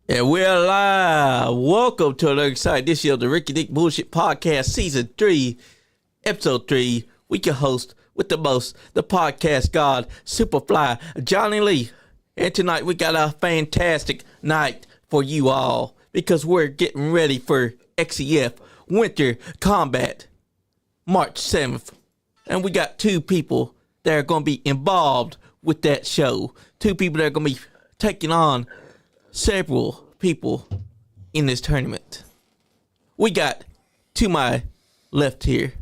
And we're live. Welcome to another exciting edition of the Ricky Dick Bullshit Podcast, Season 3, Episode 3. We can host with the most, the podcast god, Superfly Johnny Lee. And tonight we got a fantastic night for you all because we're getting ready for XCF Winter Kombat, March 7th. And we got two people that are going to be involved with that show. Two people that are going to be taking on several people in this tournament. We got to my left here,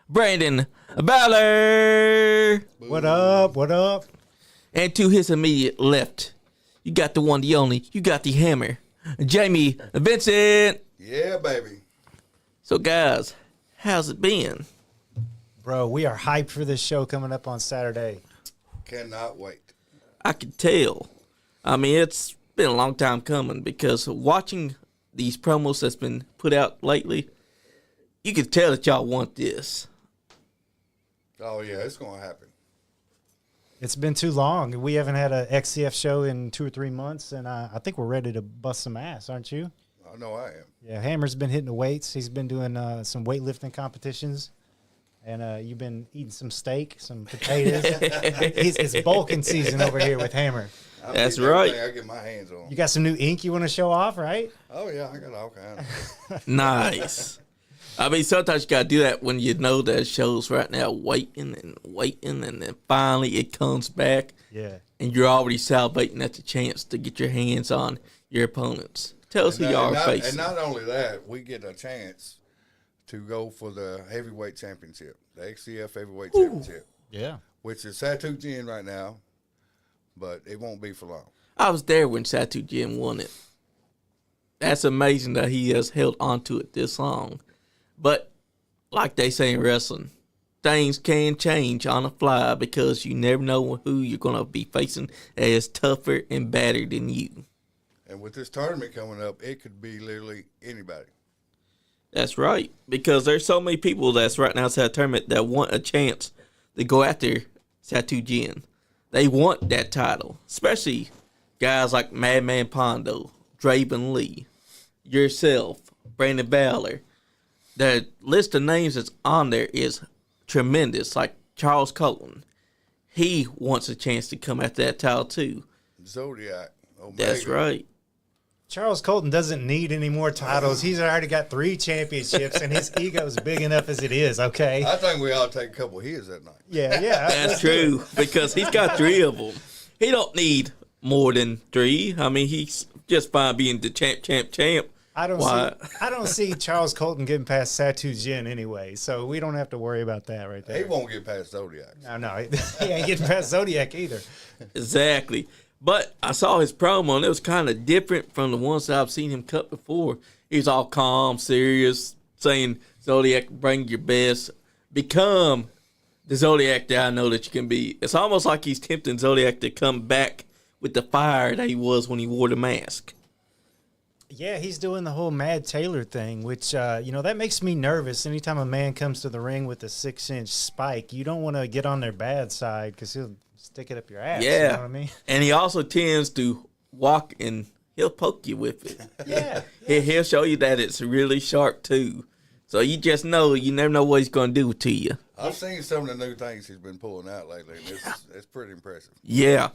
Brandon Valor. What up? What up? And to his immediate left, you got the one, the only, you got the hammer, Jamie Vincent. Yeah, baby. So guys, how's it been? Bro, we are hyped for this show coming up on Saturday. Cannot wait. I can tell. I mean, it's been a long time coming because watching these promos that's been put out lately, you can tell that y'all want this. Oh, yeah, it's going to happen. It's been too long. We haven't had a XCF show in 2 or 3 months, and I think we're ready to bust some ass, aren't you? I know I am. Yeah, Hammer's been hitting the weights. He's been doing some weightlifting competitions, and you've been eating some steak, some potatoes. It's bulking season over here with Hammer. That's right. I get my hands on. You got some new ink you want to show off, right? Oh, yeah, I got all kinds of Nice. I mean, sometimes you got to do that when you know that show's right now waiting, and then finally it comes back. Yeah. And you're already salivating at the chance to get your hands on your opponents. Tell us who you are facing. And not only that, we get a chance to go for the heavyweight championship, the XCF heavyweight championship. Yeah. Which is Satu Jin right now, but it won't be for long. I was there when Satu Jin won it. That's amazing that he has held on to it this long. But like they say in wrestling, things can change on the fly because you never know who you're going to be facing that is tougher and badder than you. And with this tournament coming up, it could be literally anybody. That's right, because there's so many people that's right now inside the tournament that want a chance to go after Satu Jin. They want that title, especially guys like Madman Pondo, Draven Lee, yourself, Brandon Valor. The list of names that's on there is tremendous, like Charles Colton. He wants a chance to come after that title too. Zodiac. Omega. That's right. Charles Colton doesn't need any more titles. He's already got 3 championships, and his ego's big enough as it is, okay? I think we ought to take a couple of his that night. Yeah. That's true, because he's got 3 of them. He don't need more than 3. I mean, he's just fine being the champ. I don't see Charles Colton getting past Satu Jin anyway, so we don't have to worry about that right there. He won't get past Zodiac. No, he ain't getting past Zodiac either. Exactly. But I saw his promo, and it was kind of different from the ones that I've seen him cut before. He was all calm, serious, saying, Zodiac, bring your best. Become the Zodiac that I know that you can be. It's almost like he's tempting Zodiac to come back with the fire that he was when he wore the mask. Yeah, he's doing the whole Mad Taylor thing, which, that makes me nervous. Anytime a man comes to the ring with a 6-inch spike, you don't want to get on their bad side because he'll stick it up your ass. Yeah. You know what I mean? And he also tends to walk and he'll poke you with it. Yeah. He'll show you that it's really sharp too. So you just know, you never know what he's going to do to you. I've seen some of the new things he's been pulling out lately, and it's pretty impressive. Yeah.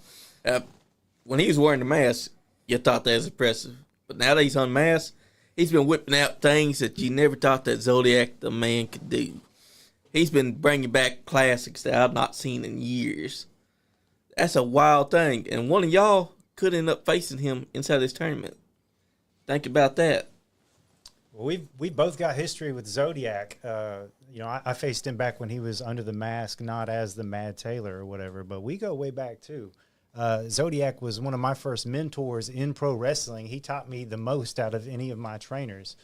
When he was wearing the mask, you thought that was impressive. But now that he's unmasked, he's been whipping out things that you never thought that Zodiac the man could do. He's been bringing back classics that I've not seen in years. That's a wild thing. And one of y'all could end up facing him inside this tournament. Think about that. Well, we both got history with Zodiac. I faced him back when he was under the mask, not as the Mad Taylor or whatever, but we go way back too. Zodiac was one of my first mentors in pro wrestling. He taught me the most out of any of my trainers.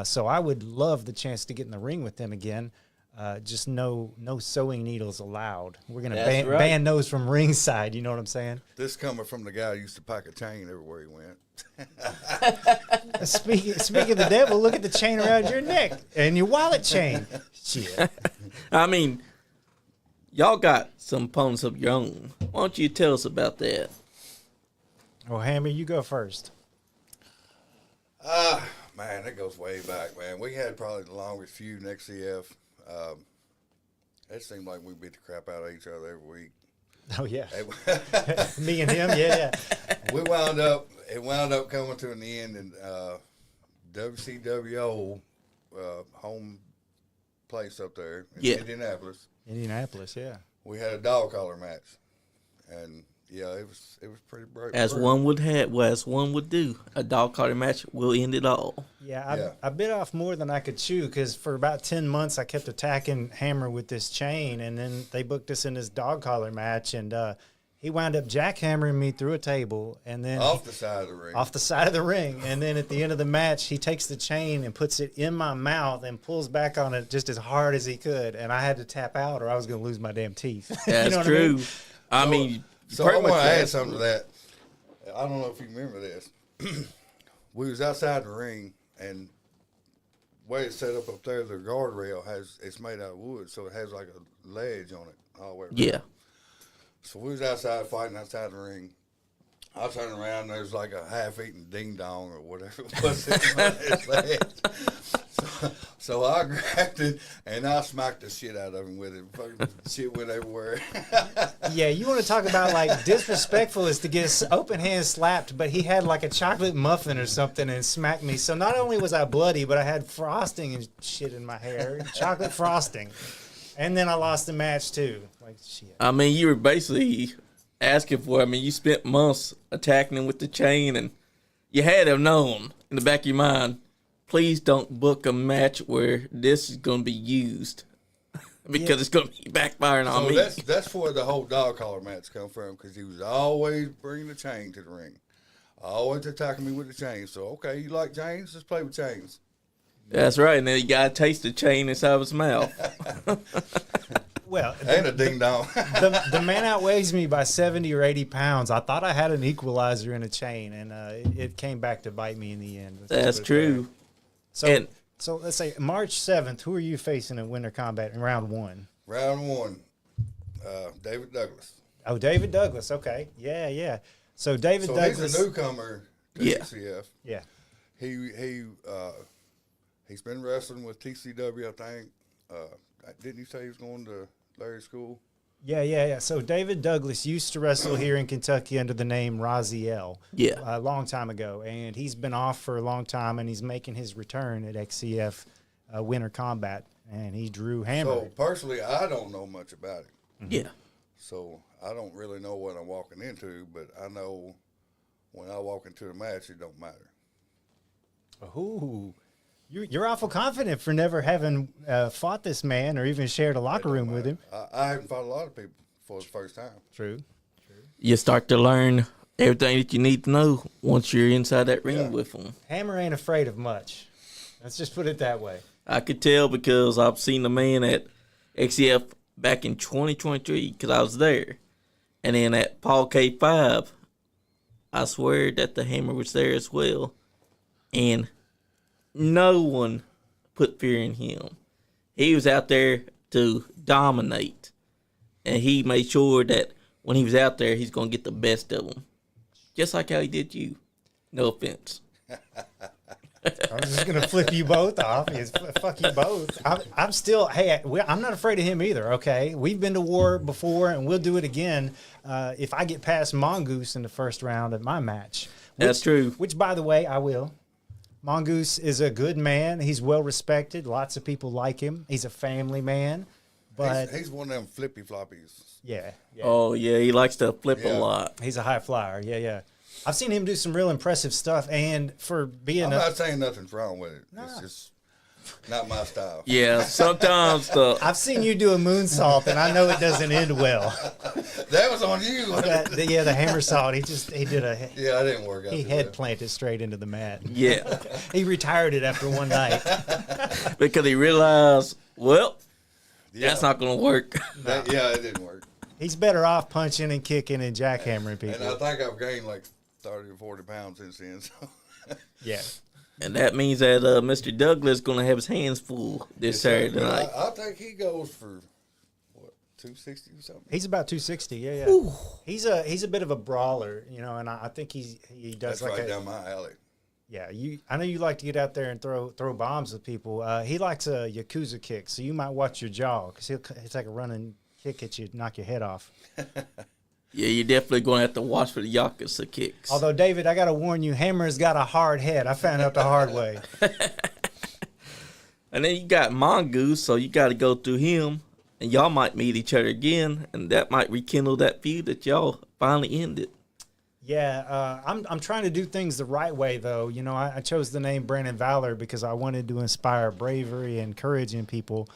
So I would love the chance to get in the ring with him again. Just no sewing needles allowed. We're going to ban those from ringside. You know what I'm saying? This coming from the guy who used to pack a chain everywhere he went. Speaking of the devil, look at the chain around your neck and your wallet chain. Shit. I mean, y'all got some opponents of your own. Why don't you tell us about that? Well, Hammy, you go first. Man, that goes way back, man. We had probably the longest feud in XCF. It seemed like we beat the crap out of each other every week. Oh yeah, me and him, yeah. We wound up coming to an end, and WCWO home place up there in Indianapolis. Indianapolis, yeah. We had a dog collar match, and yeah, it was pretty bright. As one would do, a dog collar match will end it all. Yeah, I bit off more than I could chew because for about 10 months I kept attacking Hammer with this chain, and then they booked us in this dog collar match, and he wound up jackhammering me through a table, and then off the side of the ring. Off the side of the ring, and then at the end of the match, he takes the chain and puts it in my mouth and pulls back on it just as hard as he could, and I had to tap out or I was going to lose my damn teeth. That's you know true. I mean, so I want to add something to that. I don't know if you remember this. We was outside the ring, and the way it's set up there, the guardrail it's made out of wood, so it has like a ledge on it all the way around. Yeah. So we was outside fighting outside the ring. I turned around, and there's like a half-eaten ding-dong or whatever it was on his leg. So I grabbed it, and I smacked the shit out of him with it. Fucking shit went everywhere. Yeah, you want to talk about, like, disrespectful is to get his open hand slapped, but he had, like, a chocolate muffin or something and smacked me. So not only was I bloody, but I had frosting and shit in my hair, chocolate frosting. And then I lost the match, too. Like, shit. I mean, you were basically asking for it. I mean, you spent months attacking him with the chain, and you had to have known in the back of your mind, please don't book a match where this is going to be used because it's going to be backfiring on me. That's where the whole dog collar match come from, because he was always bringing the chain to the ring. Always attacking me with the chain. So, okay, you like chains? Let's play with chains. That's right. And then he got to taste the chain inside of his mouth. Well, and a ding dong. the man outweighs me by 70 or 80 pounds. I thought I had an equalizer in a chain, and it came back to bite me in the end. That's true. So let's say March 7th, who are you facing in Winter Kombat in round one? Round one, David Douglas. Oh, David Douglas. Okay. Yeah. So Douglas. He's a newcomer to XCF. Yeah. He's been wrestling with TCW, I think. Didn't he say he was going to Larry's school? Yeah. So David Douglas used to wrestle here in Kentucky under the name Raziel. Yeah. A long time ago. And he's been off for a long time, and he's making his return at XCF Winter Kombat. And he drew Hammer. So, personally, I don't know much about it. Mm-hmm. Yeah. So, I don't really know what I'm walking into, but I know when I walk into a match, it don't matter. Ooh. You're awful confident for never having fought this man or even shared a locker room with him. I haven't fought a lot of people for the first time. True. You start to learn everything that you need to know once you're inside that ring with them. Hammer ain't afraid of much. Let's just put it that way. I could tell because I've seen the man at XCF back in 2023 because I was there. And then at Paul K5, I swear that the Hammer was there as well. And no one put fear in him. He was out there to dominate. And he made sure that when he was out there, he's going to get the best of them. Just like how he did you. No offense. I'm just going to flip you both off. Fuck you both. I'm still, I'm not afraid of him either, okay? We've been to war before, and we'll do it again if I get past Mongoose in the first round of my match. That's true. Which, by the way, I will. Mongoose is a good man. He's well respected. Lots of people like him. He's a family man. But he's one of them flippy floppies. Yeah. Oh, yeah, he likes to flip a lot. He's a high flyer. Yeah. I've seen him do some real impressive stuff, and for being I'm not saying nothing's wrong with it. Nah. It's just not my style. Yeah, sometimes I've seen you do a moonsault, and I know it doesn't end well. That was on you. The hammer sault. He did a. Yeah, I didn't work out. He head planted straight into the mat. Yeah. He retired it after one night because he realized, that's not going to work. It didn't work. He's better off punching and kicking and jackhammering people. And I think I've gained like 30 or 40 pounds since then. So. Yeah. And that means that Mr. Douglas is going to have his hands full this Saturday night. I think he goes for, 260 or something? He's about 260, yeah. Ooh. He's a bit of a brawler, and I think he does. That's right down my alley. Yeah, I know you like to get out there and throw bombs at people. He likes a Yakuza kick, so you might watch your jaw because it's like a running kick at you, knock your head off. Yeah, you're definitely going to have to watch for the Yakuza kicks. Although, David, I got to warn you, Hammer's got a hard head. I found out the hard way. And then you got Mongoose, so you got to go through him, and y'all might meet each other again, and that might rekindle that feud that y'all finally ended. Yeah, I'm trying to do things the right way, though. You know, I chose the name Brandon Valor because I wanted to inspire bravery and courage in people.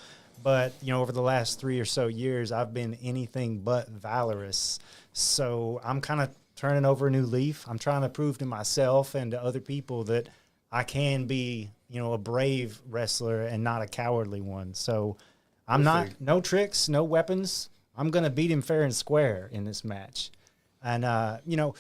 But, you know, over the last 3 or so years, I've been anything but valorous. So I'm kind of turning over a new leaf. I'm trying to prove to myself and to other people that I can be, you know, a brave wrestler and not a cowardly one. So I'm no tricks, no weapons. I'm going to beat him fair and square in this match. And, you know,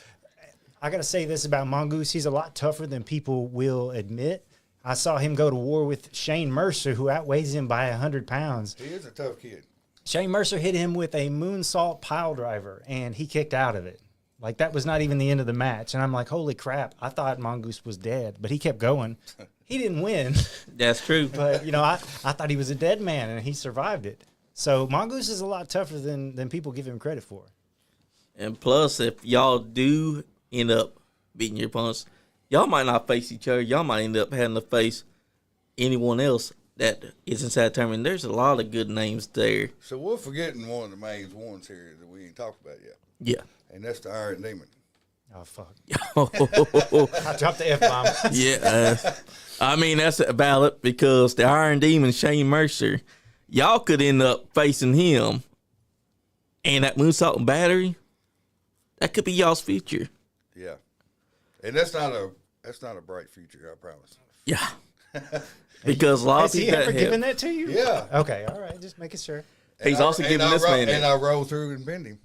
I got to say this about Mongoose. He's a lot tougher than people will admit. I saw him go to war with Shane Mercer, who outweighs him by 100 pounds. He is a tough kid. Shane Mercer hit him with a moonsault pile driver, and he kicked out of it. Like, that was not even the end of the match. And I'm like, holy crap, I thought Mongoose was dead, but he kept going. He didn't win. That's true. But, you know, I thought he was a dead man, and he survived it. So Mongoose is a lot tougher than people give him credit for. And plus, if y'all do end up beating your opponents, y'all might not face each other. Y'all might end up having to face anyone else that is inside the tournament. There's a lot of good names there. So we're forgetting one of the main ones here that we ain't talked about yet. Yeah. And that's the Iron Demon. Oh, fuck. Oh, I dropped the F-bomb. yeah. I mean, that's valid because the Iron Demon, Shane Mercer, y'all could end up facing him. And that moonsault and battery, that could be y'all's future. Yeah. And that's not a bright future, I promise. Yeah. Because a lot Has of he people ever given that to you? Yeah. Okay, all right, just making sure. He's also giving this man And I roll through and bend him.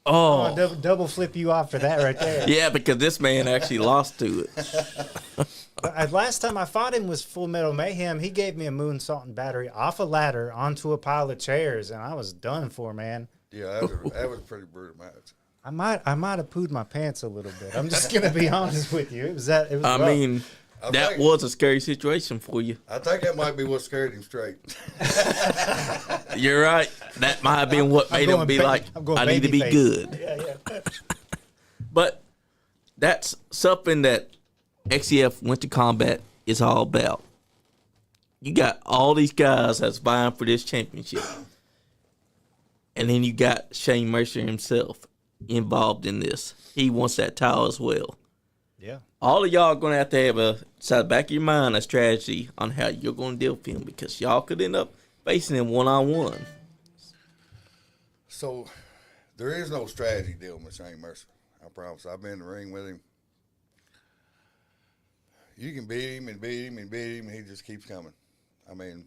Oh, Double flip you off for that right there. yeah, because this man actually lost to it. Last time I fought him was Full Metal Mayhem. He gave me a moonsault and battery off a ladder onto a pile of chairs, and I was done for, man. Yeah, that was a pretty brutal match. I might have pooed my pants a little bit. I'm just gonna be honest with you. It was rough. I mean, that was a scary situation for you. I think that might be what scared him straight. You're right. That might have been what made him be like, I need to be good. Yeah. But that's something that XCF Winter Kombat is all about. You got all these guys that's vying for this championship. And then you got Shane Mercer himself involved in this. He wants that title as well. Yeah. All of y'all are going to have inside the back of your mind, a strategy on how you're going to deal with him because y'all could end up facing him one-on-one. So there is no strategy deal with Shane Mercer. I promise. I've been in the ring with him. You can beat him and beat him and beat him, and he just keeps coming. I mean,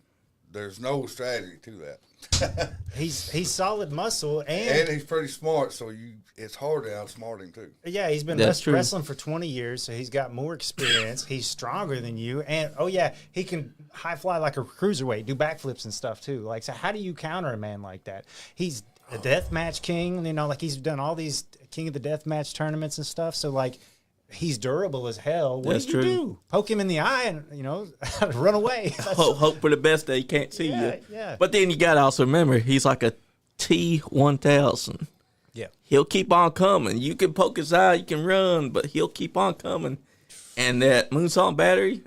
there's no strategy to that. He's solid muscle and he's pretty smart, so it's hard to outsmart him too. Yeah, he's been wrestling for 20 years, so he's got more experience. He's stronger than you, and he can high fly like a cruiserweight, do backflips and stuff too. Like, so how do you counter a man like that? He's a deathmatch king, you know, like he's done all these King of the Deathmatch tournaments and stuff. So like, he's durable as hell. What do you do? Poke him in the eye and, you know, run away. Hope for the best that he can't see you. Yeah. But then you got to also remember, he's like a T-1000. Yeah. He'll keep on coming. You can poke his eye, you can run, but he'll keep on coming. And that moonsault battery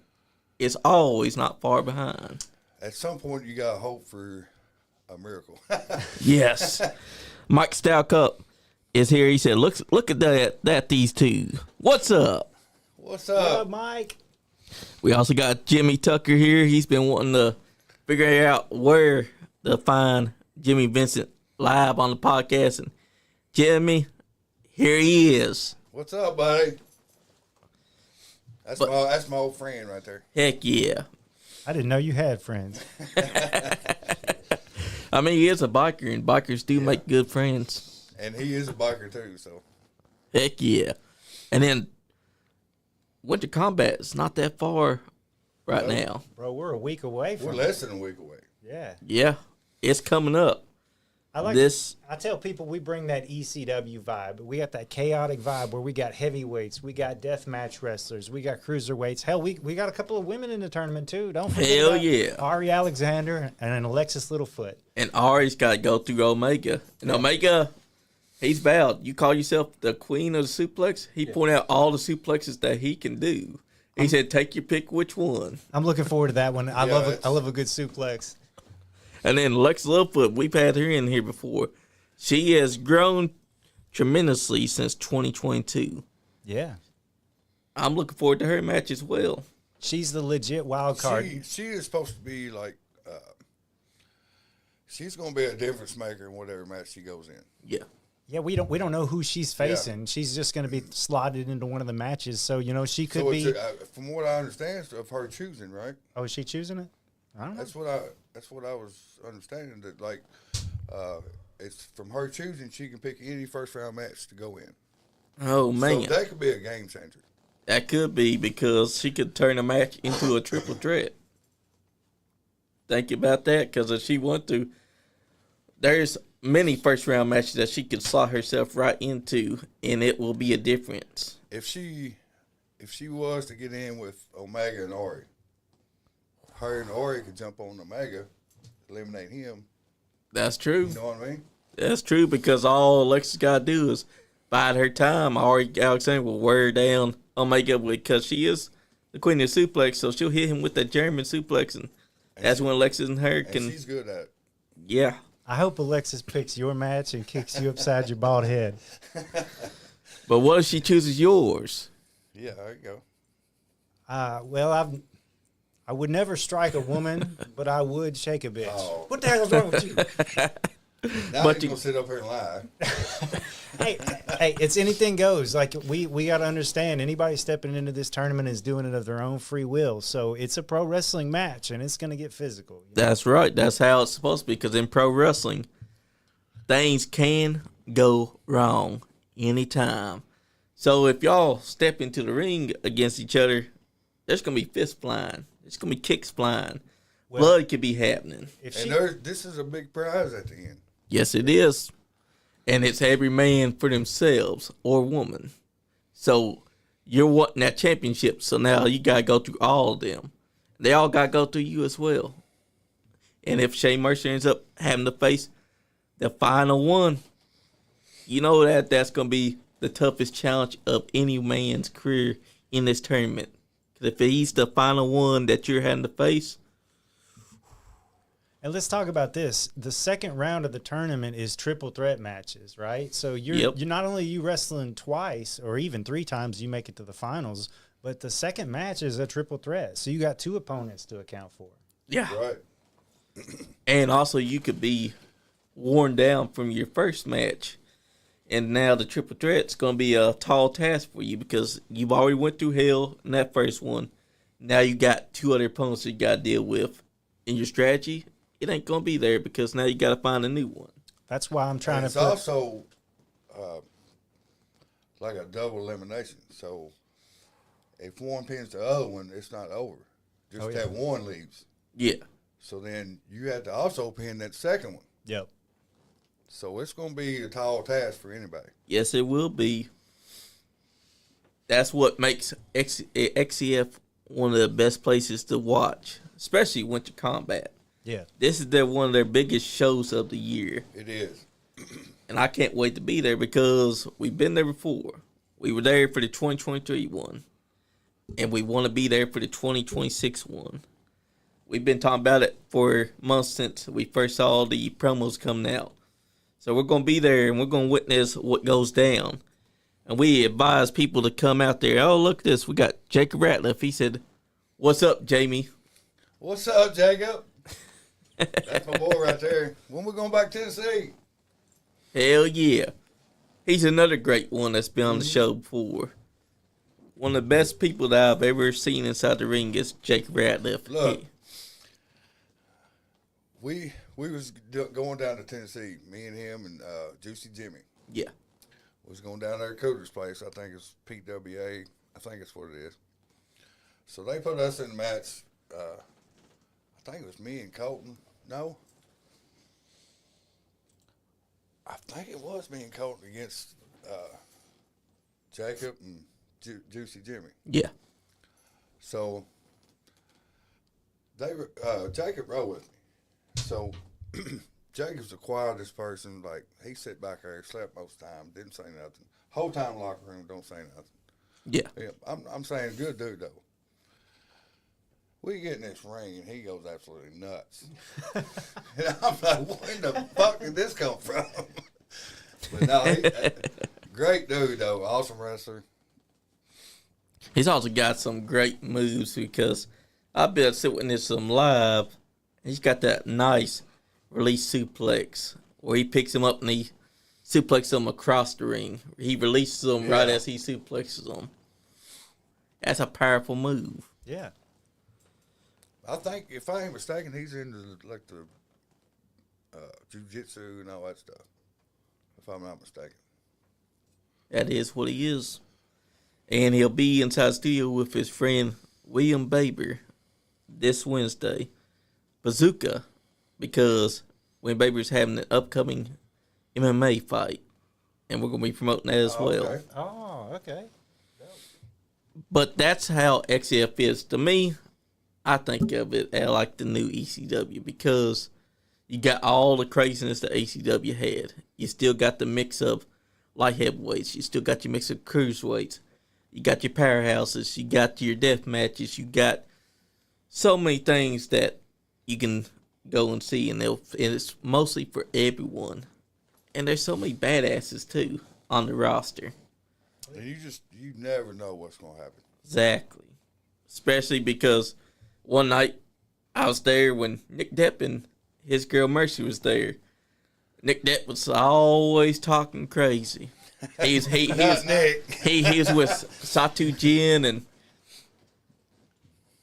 is always not far behind. At some point, you got to hope for a miracle. Yes. Mike Stalcup is here. He said, look at that these two. What's up? What's What up? up, Mike? We also got Jimmy Tucker here. He's been wanting to figure out where to find Jimmy Vincent live on the podcast. And Jimmy, here he is. What's up, buddy? That's my old friend right there. Heck yeah. I didn't know you had friends. I mean, he is a biker, and bikers do make good friends. And he is a biker too, so. Heck yeah. And then Winter Kombat is not that far right now. Bro, we're a week away from We're less than a week away. Yeah. Yeah, it's coming up. I tell people we bring that ECW vibe. We got that chaotic vibe where we got heavyweights, we got deathmatch wrestlers, we got cruiserweights. Hell, we got a couple of women in the tournament too. Don't forget Hell about yeah. Ari Alexander and Alexis Littlefoot. And Ari's got to go through Omega. And Omega, he's bowed. You call yourself the queen of the suplex? He pointed out all the suplexes that he can do. He said, take your pick which one. I'm looking forward to that one. I love a good suplex. And then Lex Littlefoot, we've had her in here before. She has grown tremendously since 2022. Yeah. I'm looking forward to her match as well. She's the legit wild card. She is supposed to be like, she's going to be a difference maker in whatever match she goes in. Yeah. Yeah, we don't know who she's facing. Yeah. She's just going to be slotted into one of the matches. So, she could be. From what I understand, it's of her choosing, right? Oh, is she choosing it? I don't know. That's what I was understanding, that like it's from her choosing. She can pick any first round match to go in. Oh man, so that could be a game changer. That could be, because she could turn a match into a triple threat. Think about that, because if she wanted to, there's many first round matches that she could slot herself right into, and it will be a difference. If she was to get in with Omega and Ori, her and Ori could jump on Omega, eliminate him. That's true. You know what I mean? That's true, because all Alexis got to do is bide her time. Ori Alexander will wear her down Omega, because she is the queen of suplex, so she'll hit him with that German suplex, and that's when Alexis and her can. And she's good at it. Yeah. I hope Alexis picks your match and kicks you upside your bald head. But what if she chooses yours? Yeah, there you go. Well, I would never strike a woman, but I would shake a bitch. Oh. What the hell is wrong with you? Now you're going to sit up here and lie. Hey, it's anything goes. Like, we got to understand, anybody stepping into this tournament is doing it of their own free will. So it's a pro wrestling match, and it's going to get physical. That's right. That's how it's supposed to be, because in pro wrestling, things can go wrong anytime. So if y'all step into the ring against each other, there's going to be fists flying. There's going to be kicks flying. Well, blood could be happening. This is a big prize at the end. Yes, it is. And it's every man for themselves or woman. So you're wanting that championship. So now you got to go through all of them. They all got to go through you as well. And if Shane Mercer ends up having to face the final one, you know that's going to be the toughest challenge of any man's career in this tournament. Because if he's the final one that you're having to face. And let's talk about this. The second round of the tournament is triple threat matches, right? So you're not only you wrestling twice or even 3 times you make it to the finals, but the second match is a triple threat. So you got 2 opponents to account for. Yeah. Right. And also you could be worn down from your first match. And now the triple threat's going to be a tall task for you, because you've already went through hell in that first one. Now you got 2 other opponents that you got to deal with. In your strategy, it ain't going to be there, because now you got to find a new one. That's why I'm trying It's also like a double elimination. So if one pins the other one, it's not over. Just that one leaves. Yeah. So then you have to also pin that second one. Yep. So it's going to be a tall task for anybody. Yes, it will be. That's what makes XCF one of the best places to watch, especially Winter Kombat. Yeah. This is one of their biggest shows of the year. It is. And I can't wait to be there, because we've been there before. We were there for the 2023 one. And we want to be there for the 2026 one. We've been talking about it for months since we first saw the promos coming out. So we're going to be there, and we're going to witness what goes down. And we advise people to come out there. Oh, look at this. We got Jacob Ratliff. He said, "What's up, Jamie?" What's up, Jacob? That's my boy right there. When we going back to Tennessee? Hell yeah. He's another great one that's been on the show before. One of the best people that I've ever seen inside the ring is Jacob Ratliff. Look, we was going down to Tennessee, me and him and Juicy Jimmy. Yeah. Was going down there to Cooter's place. I think it's PWA. I think it's what it is. So they put us in the match. I think it was me and Colton. No. I think it was me and Colton against Jacob and Juicy Jimmy. Yeah. So Jacob rode with me. So Jacob's the quietest person. Like, he sit back there, slept most of the time, didn't say nothing. Whole time in the locker room, don't say nothing. Yeah. I'm saying good dude though. We get in this ring and he goes absolutely nuts. And I'm like, where in the fuck did this come from? But no, great dude though, awesome wrestler. He's also got some great moves because I've been sitting this some live. He's got that nice release suplex where he picks him up and he suplexes him across the ring. He releases him right as he suplexes him. That's a powerful move. Yeah. I think, if I ain't mistaken, he's into like the jiu-jitsu and all that stuff, if I'm not mistaken. That is what he is. And he'll be inside the studio with his friend William Baber this Wednesday. Bazooka, because William Baber's having an upcoming MMA fight. And we're going to be promoting that as well. Okay. Oh, okay. But that's how XCF is. To me, I think of it as like the new ECW because you got all the craziness that ECW had. You still got the mix of light heavyweights. You still got your mix of cruiserweights. You got your powerhouses. You got your death matches. You got so many things that you can go and see, and it's mostly for everyone. And there's so many badasses too on the roster. And you never know what's gonna happen. Exactly. Especially because one night I was there when Nick Depp and his girl Mercy was there. Nick Depp was always talking crazy. He was with Satu Jin, and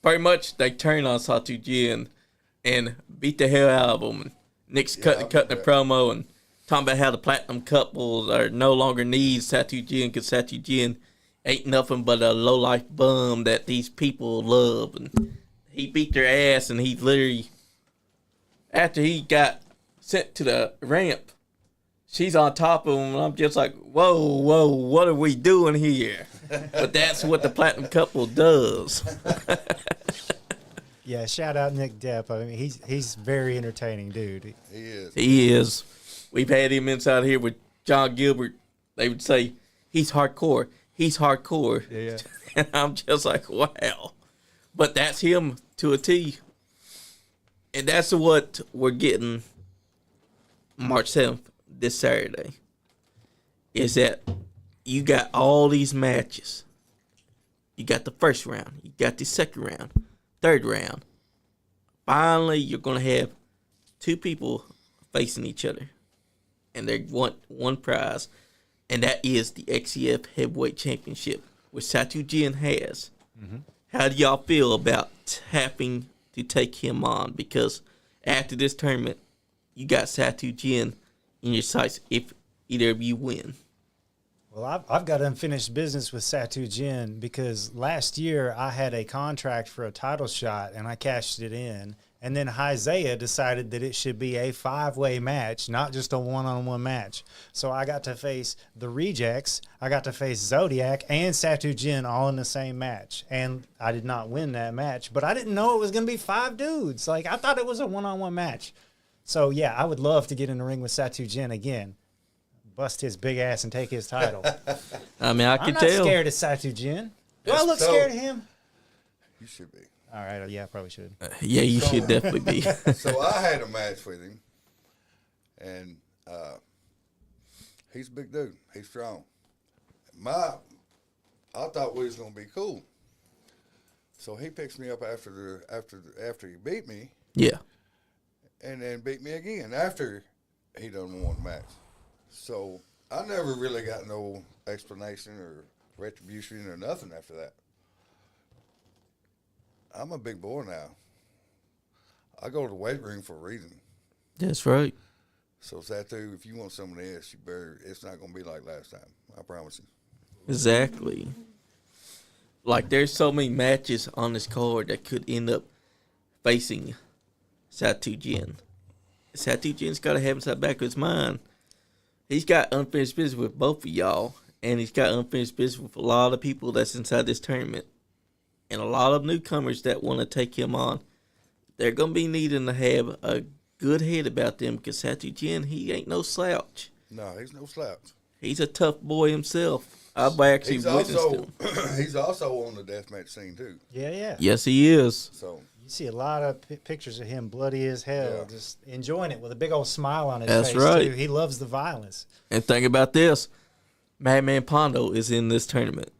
pretty much they turned on Satu Jin and beat the hell out of him. And Nick's cutting the promo and talking about how the platinum couples are no longer need Satu Jin because Satu Jin ain't nothing but a low-life bum that these people love. And he beat their ass, and he literally, after he got sent to the ramp, she's on top of him, and I'm just like, whoa, what are we doing here? But that's what the platinum couple does. Yeah, shout out Nick Depp. I mean, he's very entertaining dude. He is. He is. We've had him inside here with John Gilbert. They would say, he's hardcore. He's hardcore. Yeah. And I'm just like, wow. But that's him to a T. And that's what we're getting March 7th, this Saturday. Is that you got all these matches. You got the first round. You got the second round. Third round. Finally, you're going to have two people facing each other. And they want one prize. And that is the XCF Heavyweight Championship, which Satu Jin has. Mm-hmm. How do y'all feel about having to take him on? Because after this tournament, you got Satu Jin in your sights if either of you win. Well, I've got unfinished business with Satu Jin because last year I had a contract for a title shot and I cashed it in. And then Isaiah decided that it should be a 5-way match, not just a one-on-one match. So I got to face the Rejects, I got to face Zodiac and Satu Jin all in the same match. And I did not win that match, but I didn't know it was going to be 5 dudes. Like, I thought it was a one-on-one match. So, yeah, I would love to get in the ring with Satu Jin again. Bust his big ass and take his title. I mean, I'm not scared of Satu Jin. Do I look scared of him? You should be. All right. Yeah, I probably should. Yeah, you should definitely be. So I had a match with him, and he's a big dude. He's strong. I thought we was gonna be cool. So he picks me up after he beat me. Yeah. And then beat me again after he done won the match. So I never really got no explanation or retribution or nothing after that. I'm a big boy now. I go to the weight room for a reason. That's right. So Satu, if you want some of this, you better. It's not gonna be like last time. I promise you. Exactly. Like, there's so many matches on this card that could end up facing Satu Jin. Satu Jin's got to have inside the back of his mind. He's got unfinished business with both of y'all, and he's got unfinished business with a lot of people that's inside this tournament, and a lot of newcomers that want to take him on. They're going to be needing to have a good head about them because Satu Jin, he ain't no slouch. No, he's no slouch. He's a tough boy himself. I've actually witnessed him. He's also on the deathmatch scene, too. Yeah. Yes, he is. So You see a lot of pictures of him bloody as hell, just enjoying it with a big old smile on his That's face, right. too. He loves the violence. And think about this. Madman Pondo is in this tournament.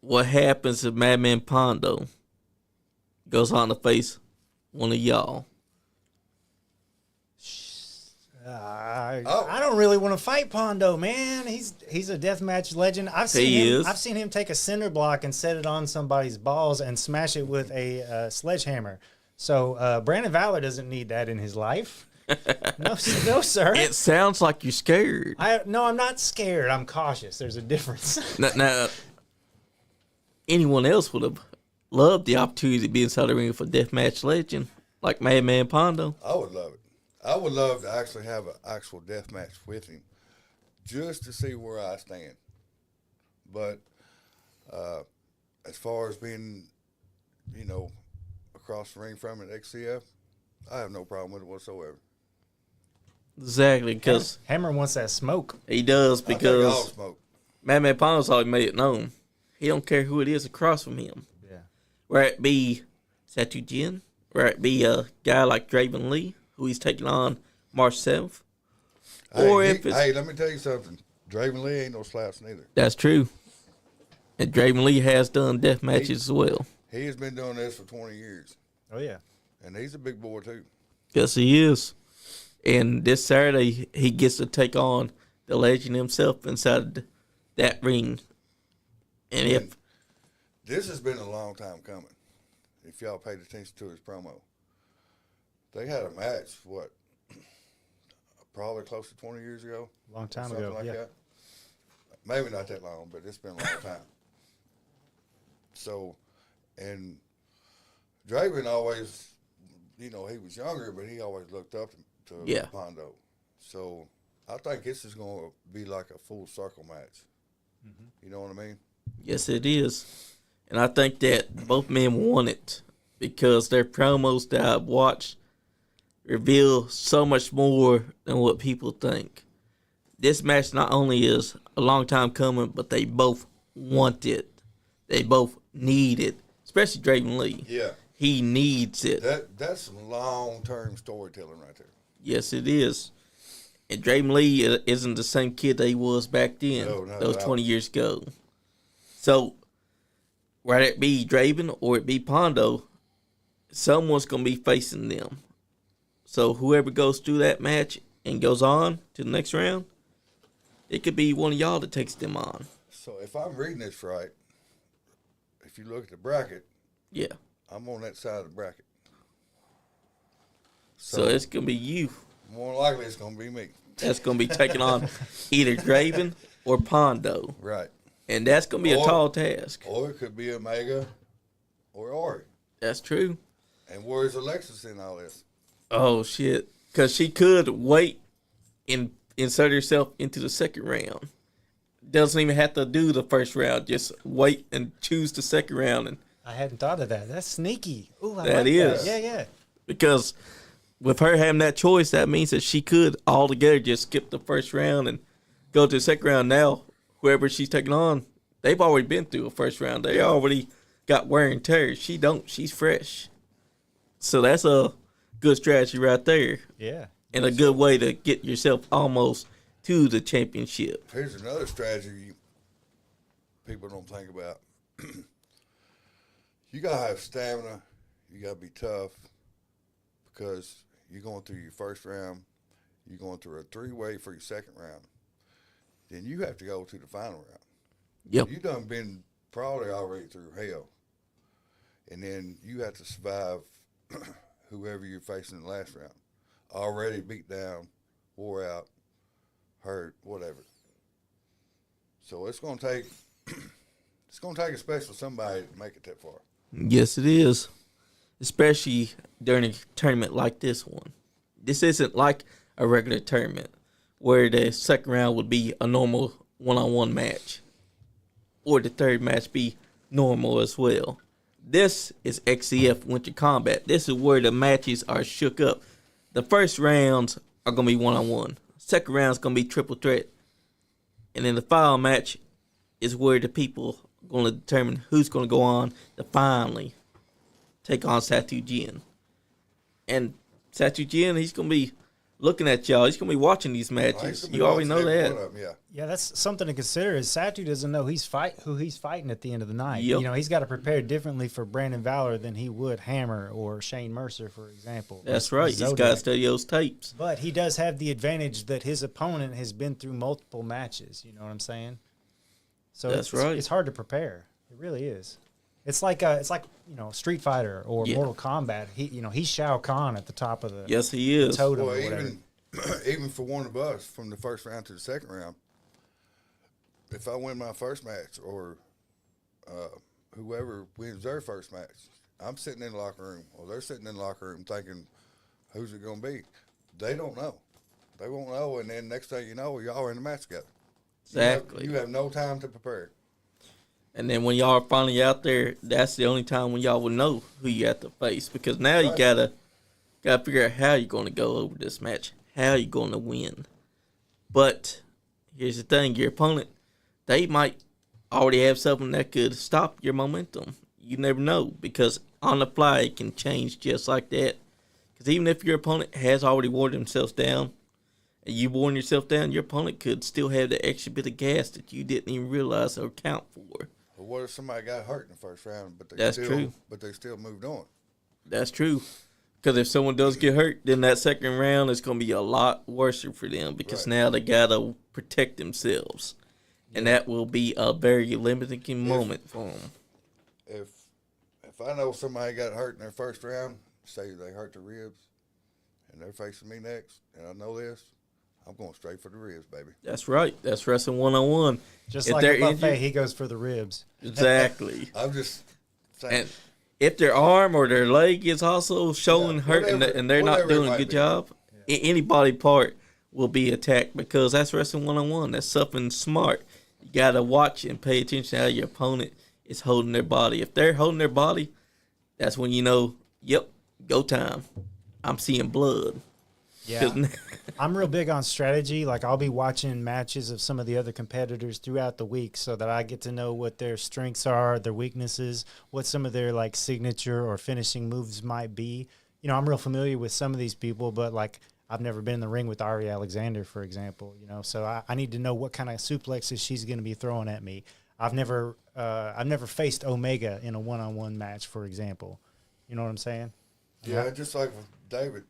What happens if Madman Pondo goes on to face one of y'all? I don't really want to fight Pondo, man. He's a deathmatch legend. I've seen him take a cinder block and set it on somebody's balls and smash it with a sledgehammer. So Brandon Valor doesn't need that in his life. No, sir. It sounds like you're scared. No, I'm not scared. I'm cautious. There's a difference. Now, anyone else would have loved the opportunity to be inside the ring for deathmatch legend like Madman Pondo. I would love it. I would love to actually have an actual death match with him just to see where I stand. But as far as being, across the ring from it, XCF, I have no problem with it whatsoever. Exactly, because Hammer wants that smoke. he does, I take all because smoke. Madman Pondo's already made it known. He don't care who it is across from him. Yeah. Whether it be Satu Jin, whether it be a guy like Draven Lee, who he's taking on March 7th. Hey, let me tell you something. Draven Lee ain't no slouch neither. That's true. And Draven Lee has done death matches as well. He has been doing this for 20 years. Oh, yeah. And he's a big boy, too. Yes, he is. And this Saturday, he gets to take on the legend himself inside that ring. And This has been a long time coming, if y'all paid attention to his promo. They had a match, probably close to 20 years ago? Long time something ago, like yeah. that. Maybe not that long, but it's been a long time. So, and Draven always, he was younger, but he always looked up to Pondo. So, I think this is going to be like a full circle match. Mm-hmm. You know what I mean? yes, it is. And I think that both men want it because their promos that I've watched reveal so much more than what people think. This match not only is a long time coming, but they both want it. They both need it, especially Draven Lee. Yeah. He needs it. That's some long-term storytelling right there. Yes, it is. And Draven Lee isn't the same kid that he was back then, those 20 years ago. So, whether it be Draven or it be Pondo, someone's going to be facing them. So, whoever goes through that match and goes on to the next round, it could be one of y'all that takes them on. So, if I'm reading this right, if you look at the bracket, yeah, I'm on that side of the bracket. So it's going to be you. More likely it's going to be me. That's going to be taking on either Draven or Pondo. Right. And that's going to be a tall task. Or it could be Omega or Ori. That's true. And where's Alexis in all this? Oh, shit. Because she could wait and insert herself into the second round. Doesn't even have to do the first round. Just wait and choose the second round. And I hadn't thought of that. That's sneaky. Ooh, I that like is. that. Yeah. Because with her having that choice, that means that she could altogether just skip the first round and go to the second round. Now, whoever she's taking on, they've already been through a first round. They already got wear and tear. She don't. She's fresh. So that's a good strategy right there. Yeah. And a good way to get yourself almost to the championship. Here's another strategy people don't think about. You got to have stamina. You got to be tough because you're going through your first round. You're going through a three-way for your second round. Then you have to go to the final round. Yep. You done been probably already through hell. And then you have to survive whoever you're facing in the last round. Already beat down, wore out, hurt, whatever. So it's going to take a special somebody to make it that far. Yes, it is. Especially during a tournament like this one. This isn't like a regular tournament where the second round would be a normal one-on-one match, or the third match be normal as well. This is XCF Winter Kombat. This is where the matches are shook up. The first rounds are going to be one-on-one. Second round is going to be triple threat. And then the final match is where the people are going to determine who's going to go on to finally take on Satu Jin. And Satu Jin, he's going to be looking at y'all. He's going to be watching these matches. You already know that. Yeah, that's something to consider. Is Satu doesn't know who he's fighting at the end of the night. Yep. You know, he's got to prepare differently for Brandon Valor than he would Hammer or Shane Mercer, for example. That's right. He's got to study those tapes. But he does have the advantage that his opponent has been through multiple matches. You know what I'm saying? So that's right. It's hard to prepare. It really is. It's like Street Fighter or Mortal Kombat. He's Shao Kahn at the top of the he is. totem Well, or whatever. even for one of us, from the first round to the second round, if I win my first match or whoever wins their first match, I'm sitting in the locker room, or they're sitting in the locker room thinking, who's it going to be? They don't know. They won't know, and then next thing you know, y'all are in the match together. Exactly. You have no time to prepare. And then when y'all are finally out there, that's the only time when y'all will know who you have to face. Because now you gotta figure out how you're going to go over this match, how you're going to win. But here's the thing: your opponent, they might already have something that could stop your momentum. You never know, because on the fly it can change just like that. Because even if your opponent has already worn themselves down, and you worn yourself down, your opponent could still have the extra bit of gas that you didn't even realize or count for. Well, what if somebody got hurt in the first round, but they still moved on? That's true. Because if someone does get hurt, then that second round is going to be a lot worse for them, because now they got to protect themselves. And that will be a very limiting moment for them. If I know somebody got hurt in their first round, say they hurt the ribs, and they're facing me next, and I know this, I'm going straight for the ribs, baby. That's right. That's wrestling 101. Just if like they're a buffet, injured, he goes for the ribs. Exactly. I'm just saying. And if their arm or their leg is also showing hurt and they're not doing a good job, any body part will be attacked, because that's wrestling 101. That's something smart. You got to watch and pay attention to how your opponent is holding their body. If they're holding their body, that's when you know, yep, go time. I'm seeing blood. Yeah. I'm real big on strategy. Like, I'll be watching matches of some of the other competitors throughout the week so that I get to know what their strengths are, their weaknesses, what some of their, like, signature or finishing moves might be. You know, I'm real familiar with some of these people, but, like, I've never been in the ring with Ari Alexander, for example, you know, so I need to know what kind of suplexes she's going to be throwing at me. I've never faced Omega in a one-on-one match, for example. You know what I'm saying? Yeah, just like with David,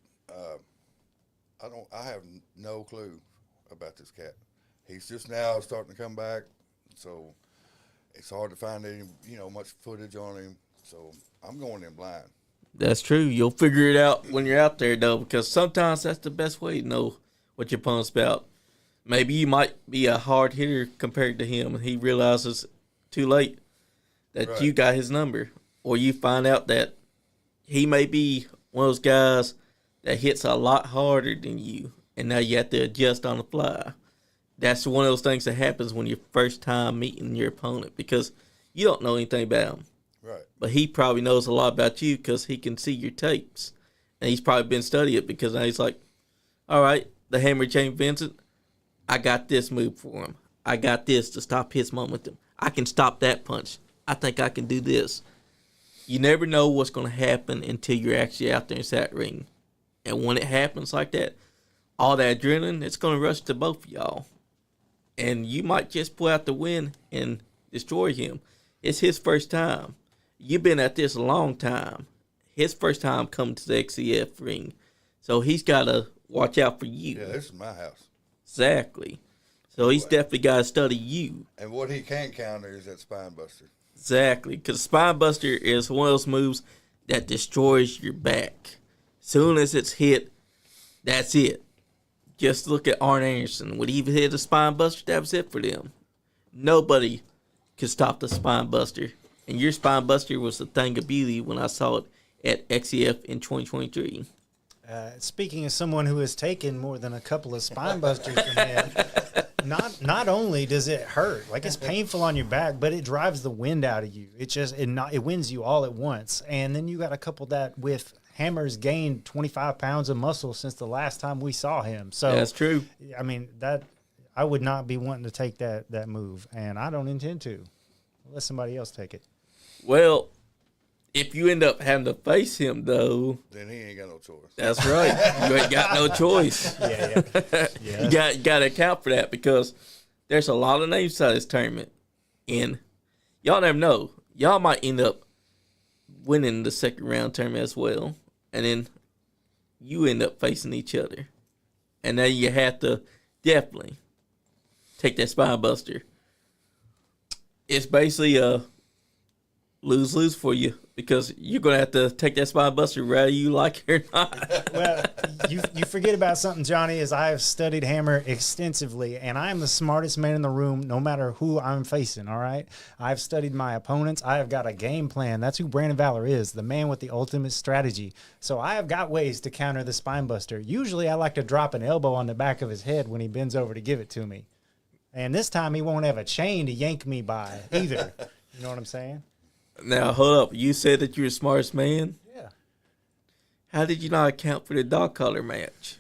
I have no clue about this cat. He's just now starting to come back, so it's hard to find any, much footage on him. So I'm going in blind. That's true. You'll figure it out when you're out there, though, because sometimes that's the best way to know what your opponent's about. Maybe you might be a hard hitter compared to him, and he realizes too late that you got his number. Or you find out that he may be one of those guys that hits a lot harder than you, and now you have to adjust on the fly. That's one of those things that happens when you're first time meeting your opponent, because you don't know anything about him. Right. But he probably knows a lot about you because he can see your tapes. And he's probably been studying it, because now he's like, all right, the hammer chain Vincent, I got this move for him. I got this to stop his momentum. I can stop that punch. I think I can do this. You never know what's going to happen until you're actually out there in that ring. And when it happens like that, all that adrenaline, it's going to rush to both of y'all. And you might just pull out the win and destroy him. It's his first time. You've been at this a long time. His first time coming to the XCF ring. So he's got to watch out for you. Yeah, this is my house. Exactly. So he's definitely got to study you. And what he can't counter is that spine buster. Exactly. Because spine buster is one of those moves that destroys your back. Soon as it's hit, that's it. Just look at Arn Anderson. When he hit a spine buster, that was it for them. Nobody could stop the spine buster. And your spine buster was a thing of beauty when I saw it at XCF in 2023. Speaking of someone who has taken more than a couple of spine busters from him, not only does it hurt, like it's painful on your back, but it drives the wind out of you. It wins you all at once. And then you got to couple that with Hammer's gained 25 pounds of muscle since the last time we saw him. So That's true. I mean, that I would not be wanting to take that move, and I don't intend to. Let somebody else take it. Well, if you end up having to face him, though, Then he ain't got no choice. that's right. You ain't got no choice. Yeah. You got to account for that because there's a lot of names out of this tournament, and y'all never know. Y'all might end up winning the second round tournament as well, and then you end up facing each other, and now you have to definitely take that spine buster. It's basically a lose-lose for you because you're going to have to take that spine buster whether you like it or not. Well, you forget about something, Johnny, is I have studied Hammer extensively, and I am the smartest man in the room no matter who I'm facing, all right? I've studied my opponents. I have got a game plan. That's who Brandon Valor is, the man with the ultimate strategy. So I have got ways to counter the spine buster. Usually I like to drop an elbow on the back of his head when he bends over to give it to me. And this time he won't have a chain to yank me by either. You know what I'm saying? Now, hold up. You said that you're the smartest man? Yeah. How did you not account for the dog collar match?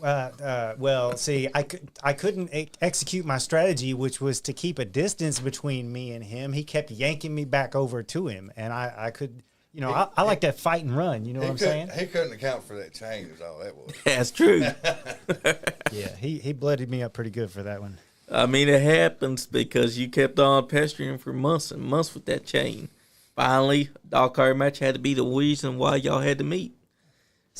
Well, see, I couldn't execute my strategy, which was to keep a distance between me and him. He kept yanking me back over to him, and I could, you know, I like that fight and run. You know what I'm saying? He couldn't account for that chain is all that was. That's true. Yeah, he blooded me up pretty good for that one. I mean, it happens because you kept on pestering him for months and months with that chain. Finally, dog collar match had to be the reason why y'all had to meet.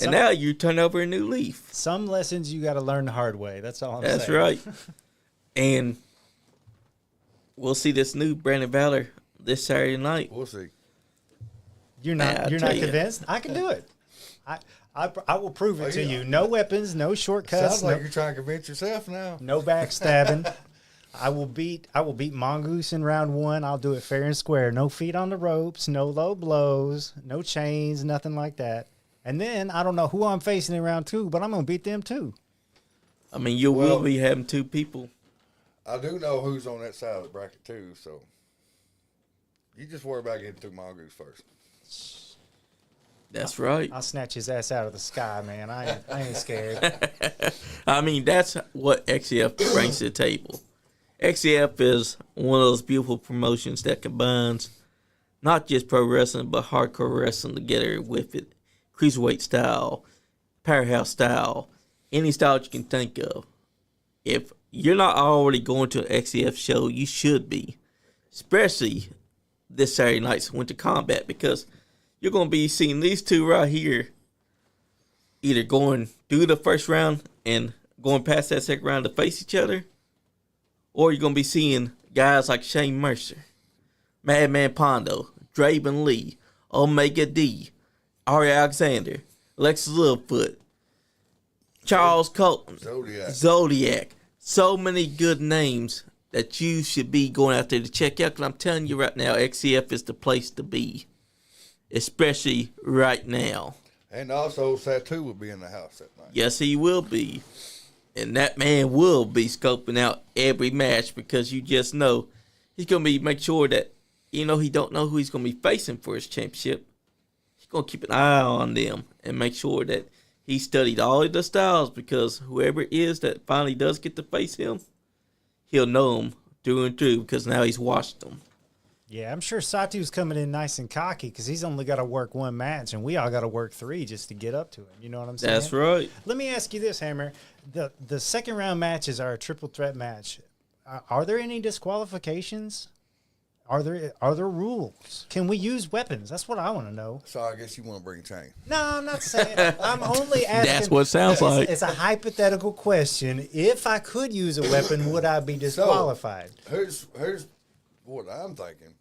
And now you turn over a new leaf. Some lessons you got to learn the hard way. That's all I'm saying. That's right. And we'll see this new Brandon Valor this Saturday night. We'll see. You're not convinced? I can do it. I will prove it to you. No weapons, no shortcuts. Sounds like you're trying to convince yourself now. No backstabbing. I will beat Mongoose in round one. I'll do it fair and square. No feet on the ropes, no low blows, no chains, nothing like that. And then I don't know who I'm facing in round two, but I'm gonna beat them too. I mean, you will be having two people. I do know who's on that side of the bracket too, so you just worry about getting through Mongoose first. That's right. I'll snatch his ass out of the sky, man. I ain't scared. I mean, that's what XCF brings to the table. XCF is one of those beautiful promotions that combines not just pro wrestling, but hardcore wrestling together with it. Cruiserweight style, powerhouse style, any style you can think of. If you're not already going to an XCF show, you should be. Especially this Saturday night's Winter Kombat, because you're going to be seeing these two right here either going through the first round and going past that second round to face each other, or you're going to be seeing guys like Shane Mercer, Madman Pondo, Draven Lee, Omega D, Ari Alexander, Alexis Littlefoot, Charles Colton, Zodiac. So many good names that you should be going out there to check out. Because I'm telling you right now, XCF is the place to be. Especially right now. And also, Satu will be in the house that night. Yes, he will be. And that man will be scoping out every match because you just know he's going to be make sure that, he don't know who he's going to be facing for his championship. He's going to keep an eye on them and make sure that he studied all of the styles because whoever it is that finally does get to face him, he'll know them through and through because now he's watched them. Yeah, I'm sure Satu's coming in nice and cocky because he's only got to work one match, and we all got to work three just to get up to him. You know what I'm saying? That's right. Let me ask you this, Hammer. The second round matches are a triple threat match. Are there any disqualifications? Are there rules? Can we use weapons? That's what I want to know. So I guess you want to bring chain. No, I'm not saying. I'm only asking. That's what it sounds like. It's a hypothetical question. If I could use a weapon, would I be disqualified? So, here's what I'm thinking.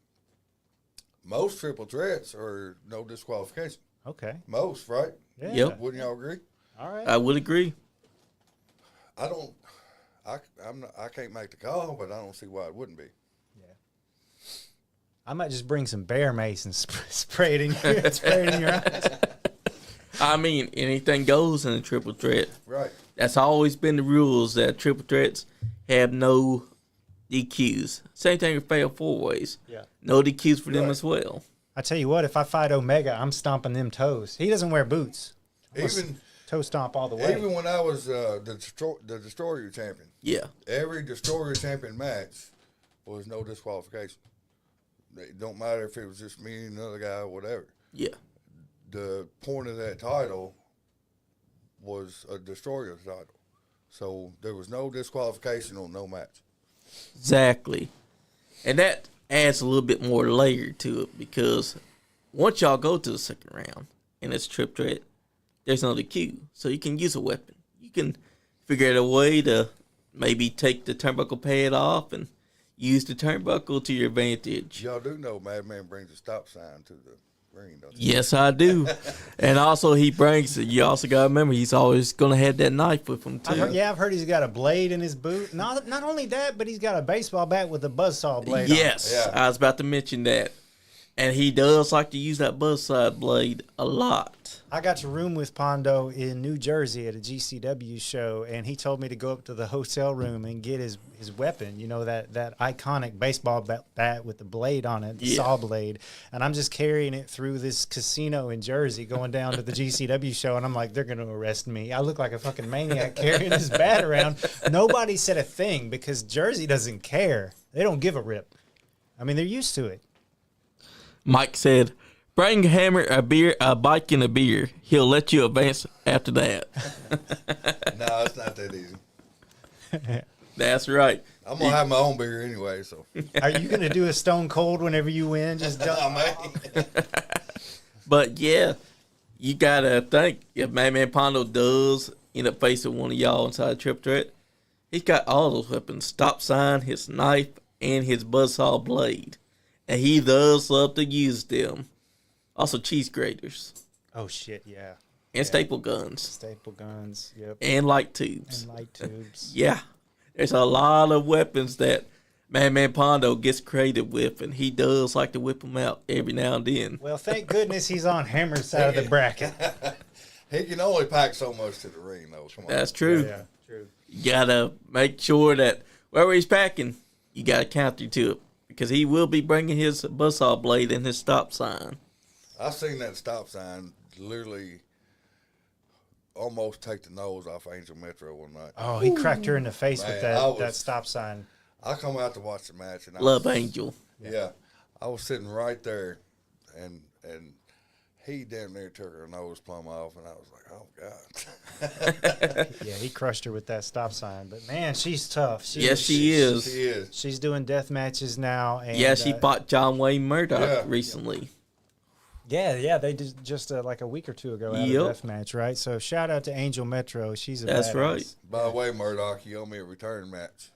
Most triple threats are no disqualification. Okay. Most, right? Yeah. Yep. Wouldn't y'all agree? All right. I would agree. I can't make the call, but I don't see why it wouldn't be. I might just bring some bear mace and spray it in your eyes. I mean, anything goes in a triple threat. Right. That's always been the rules, that triple threats have no DQs. Same thing with fatal four ways. Yeah. No DQs for them Right. as well. I tell you what, if I fight Omega, I'm stomping them toes. He doesn't wear boots. Even Toe stomp all the way. even when I was the Destroyer champion, Yeah. every Destroyer champion match was no disqualification. It don't matter if it was just me and another guy or whatever. Yeah. The point of that title was a Destroyer title. So there was no disqualification on no match. Exactly. And that adds a little bit more layer to it, because once y'all go to the second round and it's trip threat, there's no DQ. So you can use a weapon. You can figure out a way to maybe take the turnbuckle pad off and use the turnbuckle to your advantage. Y'all do know Madman brings a stop sign to the ring, don't you? Yes, I do. And also you also got to remember, he's always going to have that knife with him too. I've heard he's got a blade in his boot. Not only that, but he's got a baseball bat with a buzzsaw blade on it. Yes, Yeah. I was about to mention that. And he does like to use that buzzsaw blade a lot. I got to room with Pondo in New Jersey at a GCW show, and he told me to go up to the hotel room and get his weapon, that iconic baseball bat with the blade on it, the saw blade. And I'm just carrying it through this casino in Jersey going down to the GCW show, and I'm like, they're going to arrest me. I look like a fucking maniac carrying this bat around. Nobody said a thing because Jersey doesn't care. They don't give a rip. I mean, they're used to it. Mike said, "Bring Hammer a beer, a bike, and a beer. He'll let you advance after that." No, it's not that easy. That's right. I'm going to have my own beer anyway, so. Are you going to do a Stone Cold whenever you win? Just Oh, man. But yeah, you gotta think, if Madman Pondo does end up facing one of y'all inside a trip threat, he's got all those weapons: stop sign, his knife, and his buzzsaw blade. And he does love to use them. Also, cheese graters Oh, shit, yeah. and staple guns Staple guns, yep. and light tubes. And light tubes. Yeah, there's a lot of weapons that Madman Pondo gets creative with, and he does like to whip them out every now and then. Well, thank goodness he's on Hammer's side of the bracket. He can only pack so much to the ring, though. Come on. That's true. Yeah, true. You gotta make sure that wherever he's packing, you gotta counter to it, because he will be bringing his buzzsaw blade and his stop sign. I seen that stop sign literally almost take the nose off Angel Metro one night. Oh, he cracked her in the face with Man, that stop sign. I come out to watch the match, and Love Angel. Yeah, I was sitting right there, and he damn near took her nose plumb off, and I was like, oh God. Yeah, he crushed her with that stop sign. But man, she's tough. Yes, she is. She is. She's doing death matches now. And, Yeah, she fought John Wayne Murdoch Yeah. recently. Yeah, they did just like a week or two ago had Yep. a death match, right? So shout out to Angel Metro. She's a That's badass. right. By the way, Murdoch, you owe me a return match.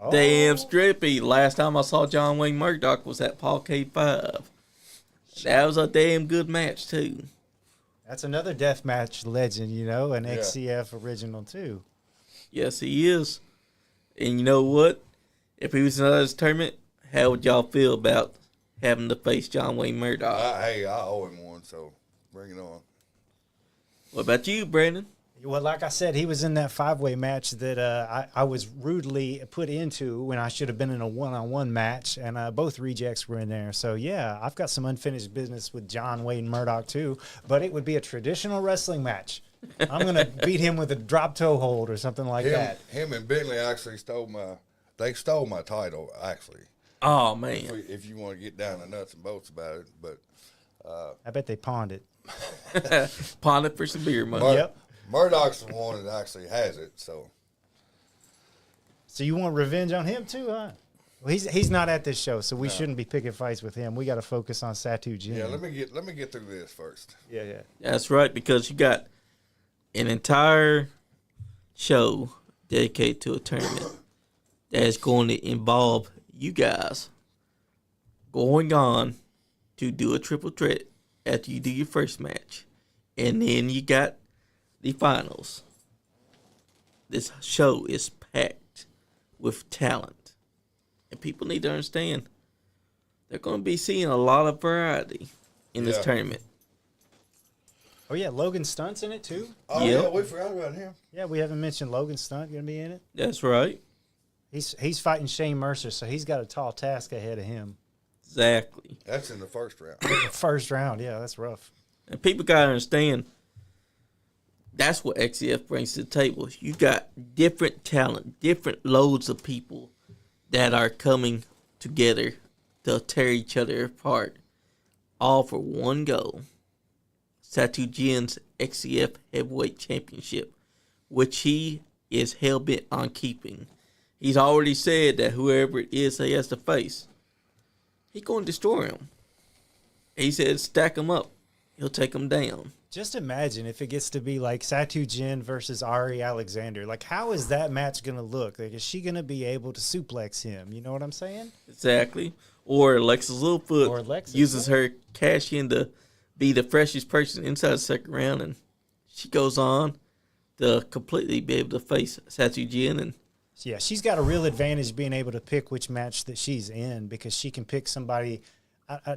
Oh, Damn strippy. Last time I saw John Wayne Murdoch was at Paul K5. That was a damn good match, too. that's another death match legend, an Yeah. XCF original too. Yes, he is. And you know what? If he was in this tournament, how would y'all feel about having to face John Wayne Murdoch? Hey, I owe him one, so bring it on. What about you, Brandon? Well, like I said, he was in that 5-way match that I was rudely put into when I should have been in a one-on-one match, and both rejects were in there. So, yeah, I've got some unfinished business with John Wayne Murdoch, too, but it would be a traditional wrestling match. I'm going to beat him with a drop toe hold or something like that. Him and Bentley actually stole my title, actually. Oh, man. If you want to get down the nuts and bolts about it, but I bet they pawned it. Pawn it for some beer money. Yep. Murdoch's the one that actually has it, so. So you want revenge on him, too, huh? Well, he's not at this show, so we shouldn't be picking fights with him. We got to focus on Satu Jin. Yeah, let me get through this first. Yeah. That's right, because you got an entire show dedicated to a tournament that is going to involve you guys going on to do a triple threat after you do your first match. And then you got the finals. This show is packed with talent. And people need to understand they're going to be seeing a lot of variety in this Yeah. tournament. Oh, yeah, Logan Stunt's in it, too. Oh, Yep. yeah, we forgot about him. Yeah, we haven't mentioned Logan Stunt going to be in it. That's right. He's fighting Shane Mercer, so he's got a tall task ahead of him. Exactly. That's in the first round. First round, yeah, that's rough. And people got to understand, that's what XCF brings to the table. You got different talent, different loads of people that are coming together to tear each other apart, all for one goal. Satu Jin's XCF Heavyweight Championship, which he is hell-bent on keeping. He's already said that whoever it is he has to face, he's going to destroy him. He said stack him up. He'll take him down. Just imagine if it gets to be like Satu Jin versus Ari Alexander. Like, how is that match going to look? Like, is she going to be able to suplex him? You know what I'm saying? Exactly. Or Alexis Littlefoot Or Alexis, uses her cash in to be the freshest person inside the second round, and she goes on to completely be able to face Satu Jin. And Yeah, she's got a real advantage being able to pick which match that she's in because she can pick somebody.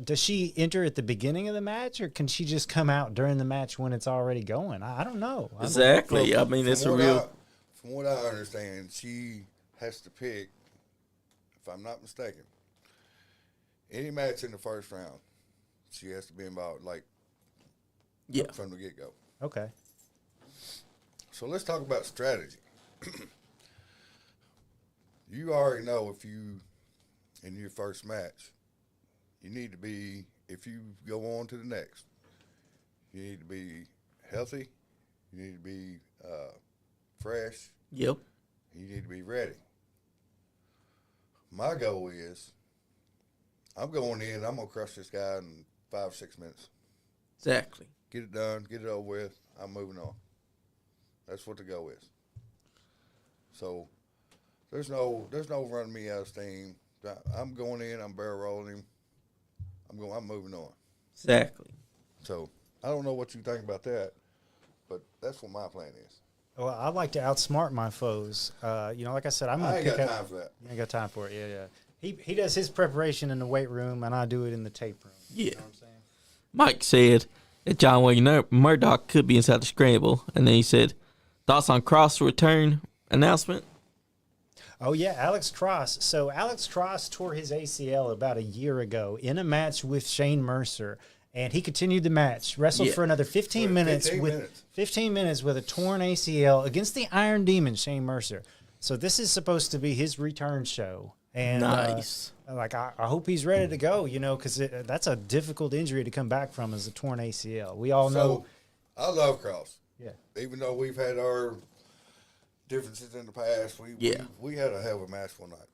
Does she enter at the beginning of the match, or can she just come out during the match when it's already going? I don't know. exactly. I mean, it's a real. From what I understand, she has to pick, if I'm not mistaken, any match in the first round, she has to be involved, like, from the get-go. Okay. So let's talk about strategy. You already know if you, in your first match, you need to be, if you go on to the next, you need to be healthy, you need to be fresh, Yep. you need to be ready. My goal is, I'm going in, I'm going to crush this guy in 5 or 6 minutes. Exactly. Get it done, get it over with, I'm moving on. That's what the goal is. So there's no running me out of steam. I'm going in, I'm barrel rolling him. I'm moving on. Exactly. So I don't know what you think about that, but that's what my plan is. Well, I like to outsmart my foes. Like I said, I'm going I to ain't pick got up. time for that. You ain't got time for it. Yeah. He does his preparation in the weight room, and I do it in the tape room. Yeah. You know what I'm saying? Mike said that John Wayne Murdoch could be inside the scramble, and then he said, thoughts on Cross return announcement? Oh, yeah, Alex Cross. So Alex Cross tore his ACL about a year ago in a match with Shane Mercer, and he continued the match, wrestled for another 15 minutes 15 minutes with a torn ACL against the Iron Demon, Shane Mercer. So this is supposed to be his return show. And Nice. I hope he's ready to go, because that's a difficult injury to come back from, is a torn ACL. We all know. I love Cross. Yeah. Even though we've had our differences in the past, we had a hell of a match one night.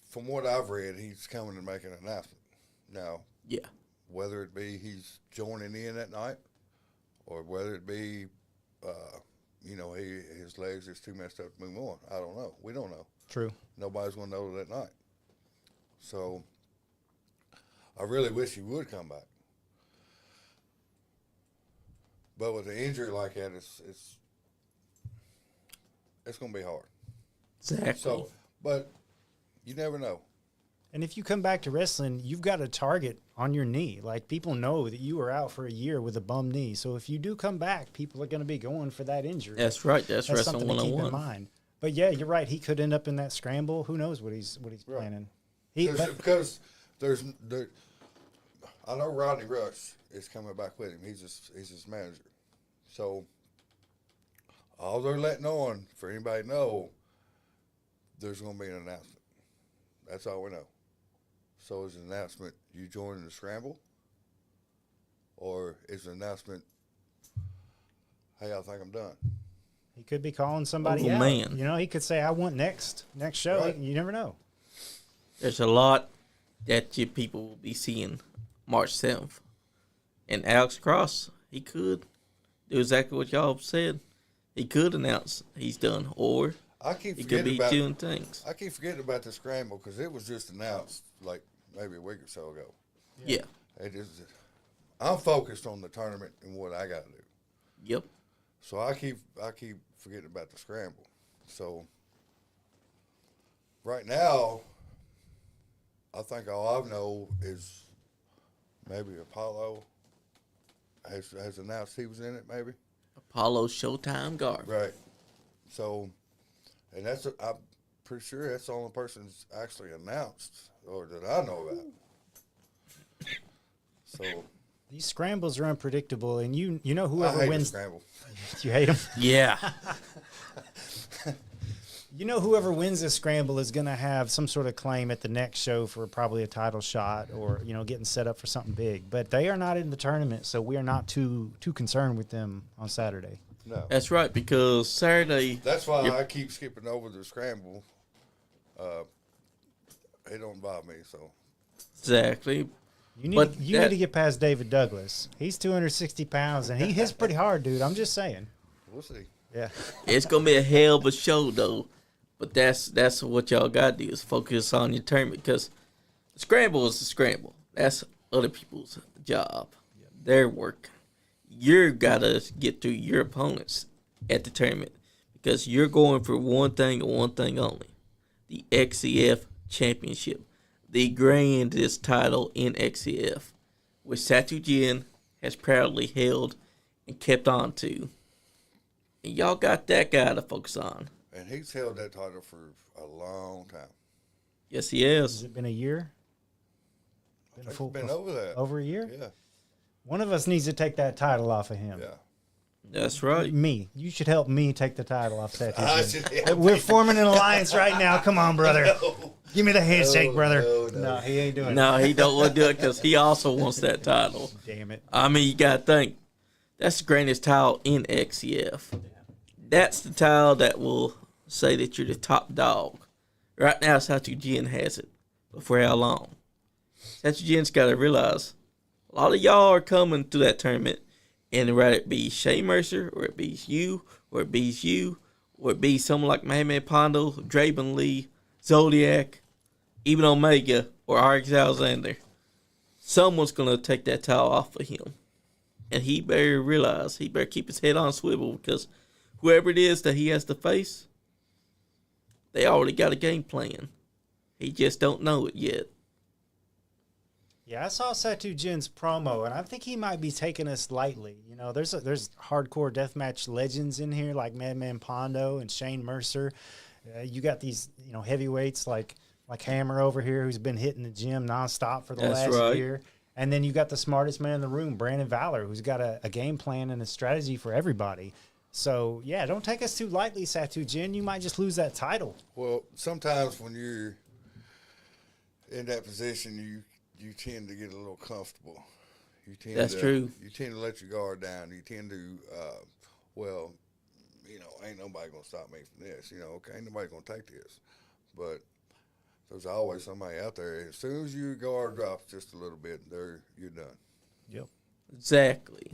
From what I've read, he's coming to make an announcement. Now, whether it be he's joining in that night, or whether it be, his legs is too messed up to move on, I don't know. We don't know. True. Nobody's going to know that night. So, I really wish he would come back. But with an injury like that, it's going to be hard. Exactly. So, but you never know. And if you come back to wrestling, you've got a target on your knee. Like, people know that you were out for a year with a bum knee. So if you do come back, people are going to be going for that injury. That's right. That's wrestling something to keep 101. in mind. But yeah, you're right. He could end up in that scramble. Who knows what he's planning? Because I know Rodney Rush is coming back with him. He's his manager. So all they're letting on for anybody to know, there's going to be an announcement. That's all we know. So is the announcement you joining the scramble, or is the announcement, hey, I think I'm done? He could be calling somebody out. Man. He could say, I want next show. Right. You never know. There's a lot that you people will be seeing March 7th. And Alex Cross, he could do exactly what y'all said. He could announce he's done, or he could be doing things. I keep forgetting about the scramble because it was just announced like maybe a week or so ago. Yeah. I'm focused on the tournament and what I got to do. Yep. So I keep forgetting about the scramble. So right now, I think all I know is maybe Apollo has announced he was in it, maybe. Apollo Showtime guard. Right. So, and I'm pretty sure that's the only person that's actually announced or that I know about. So These scrambles are unpredictable, and you know I whoever hate wins. the scramble. You hate them. Yeah. You know whoever wins this scramble is going to have some sort of claim at the next show for probably a title shot or getting set up for something big. But they are not in the tournament, so we are not too concerned with them on Saturday. No. That's right, because Saturday. That's why I keep skipping over the scramble. It don't bother me, so. Exactly. You need to get past David Douglas. He's 260 pounds, and he hits pretty hard, dude. I'm just saying. We'll see. Yeah. It's gonna be a hell of a show, though. But that's what y'all got to do is focus on your tournament, because the scramble is the scramble. That's other people's job, their work. You got to get through your opponents at the tournament, because you're going for one thing and one thing only: the XCF Championship, the grandest title in XCF, which Satu Jin has proudly held and kept on to. And y'all got that guy to focus on. And he's held that title for a long time. Yes, he has. Has it been a year? It's been over that. Over a year? Yeah. One of us needs to take that title off of him. Yeah. That's right. Me. You should help me take the title off I Satu. should help We're you. forming an alliance right now. Come on, brother. No. Give me the handshake, brother. No. He ain't doing it. No, he don't want to do it because he also wants that title. Damn it. I mean, you got to think, that's the greatest title in XCF. That's the title that will say that you're the top dog. Right now, Satu Jin has it. But for how long? Satu Jin's got to realize a lot of y'all are coming to that tournament, and rather it be Shea Mercer, or it be you, or it be you, or it be someone like Mehmet Pondo, Draven Lee, Zodiac, even Omega, or RX Alexander. Someone's going to take that title off of him. And he better realize, he better keep his head on swivel, because whoever it is that he has to face, they already got a game plan. He just don't know it yet. Yeah, I saw Satu Jin's promo, and I think he might be taking us lightly. There's hardcore deathmatch legends in here like Madman Pondo and Shane Mercer. You got these heavyweights like Hammer over here, who's been hitting the gym nonstop for the last year. And then you got the smartest man in the room, Brandon Valor, who's got a game plan and a strategy for everybody. So, yeah, don't take us too lightly, Satu Jin. You might just lose that title. Well, sometimes when you're in that position, you tend to get a little comfortable. That's true. You tend to let your guard down. You tend to, ain't nobody going to stop me from this. Okay, ain't nobody going to take this. But there's always somebody out there. As soon as your guard drops just a little bit, you're done. Yep. Exactly.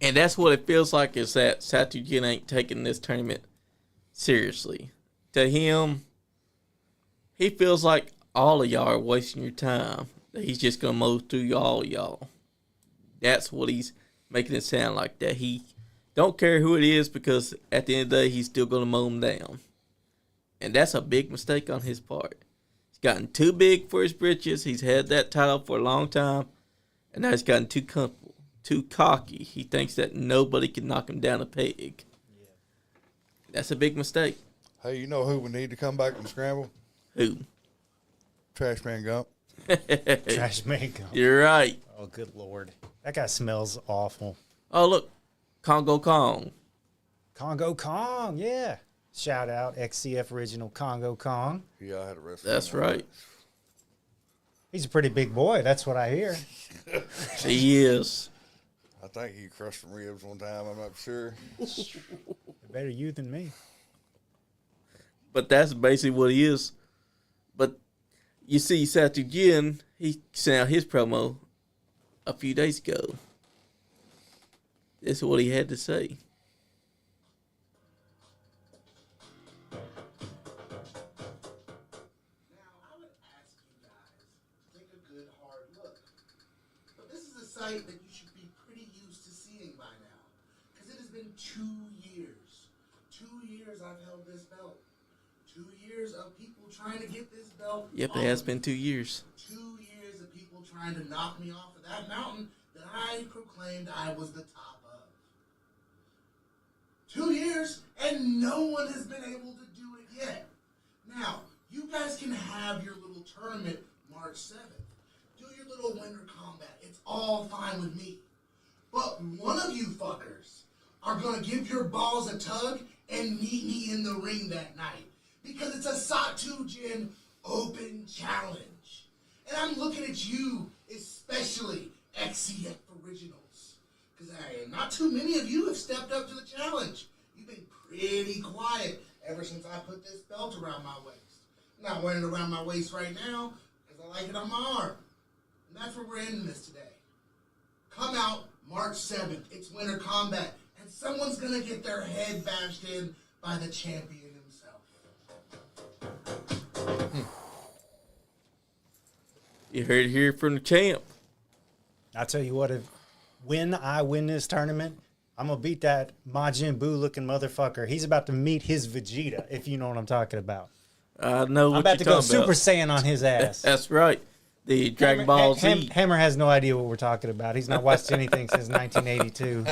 And that's what it feels like, is that Satu Jin ain't taking this tournament seriously. To him, he feels like all of y'all are wasting your time. That he's just going to mow through y'all. That's what he's making it sound like. That he don't care who it is, because at the end of the day, he's still going to mow them down. And that's a big mistake on his part. He's gotten too big for his britches. He's had that title for a long time. And now he's gotten too comfortable, too cocky. He thinks that nobody can knock him down a peg. Yeah. That's a big mistake. Hey, you know who we need to come back and scramble? Who? Trash Man Gump. Trash man Gump. You're right. Oh, good Lord. That guy smells awful. Oh, look. Congo Kong. Congo Kong, yeah. Shout out XCF original Congo Kong. Yeah, I had a wrestling. That's right. He's a pretty big boy. That's what I hear. He is. I think he crushed some ribs one time. I'm not sure. Better you than me. But that's basically what he is. But you see, Satu Jin, he sent out his promo a few days ago. This is what he had to say. That you should be pretty used to seeing by now, because it has been 2 years. 2 years I've held this belt. 2 years of people trying to get this belt. Yep, it has been 2 years. 2 years of people trying trying to knock me off of that mountain that I proclaimed I was the top of. 2 years, and no one has been able to do it yet. Now, you guys can have your little tournament March 7th. Do your little winter combat. It's all fine with me. But one of you fuckers are going to give your balls a tug and meet me in the ring that night. Because it's a Satujin open challenge. And I'm looking at you, especially XCF Originals. Because not too many of you have stepped up to the challenge. You've been pretty quiet ever since I put this belt around my waist. I'm not wearing it around my waist right now because I like it on my arm. And that's where we're ending this today. Come out March 7th. It's Winter Kombat. And someone's going to get their head bashed in by the champion himself. You heard it here from the champ. I'll tell you what, when I win this tournament, I'm going to beat that Majin Buu looking motherfucker. He's about to meet his Vegeta, if you know what I'm talking about. I know what I'm about to you're go talking about. Super Saiyan on his ass. That's right. The Dragon Ball Z. Hammer has no idea what we're talking about. He's not watched anything since 1982.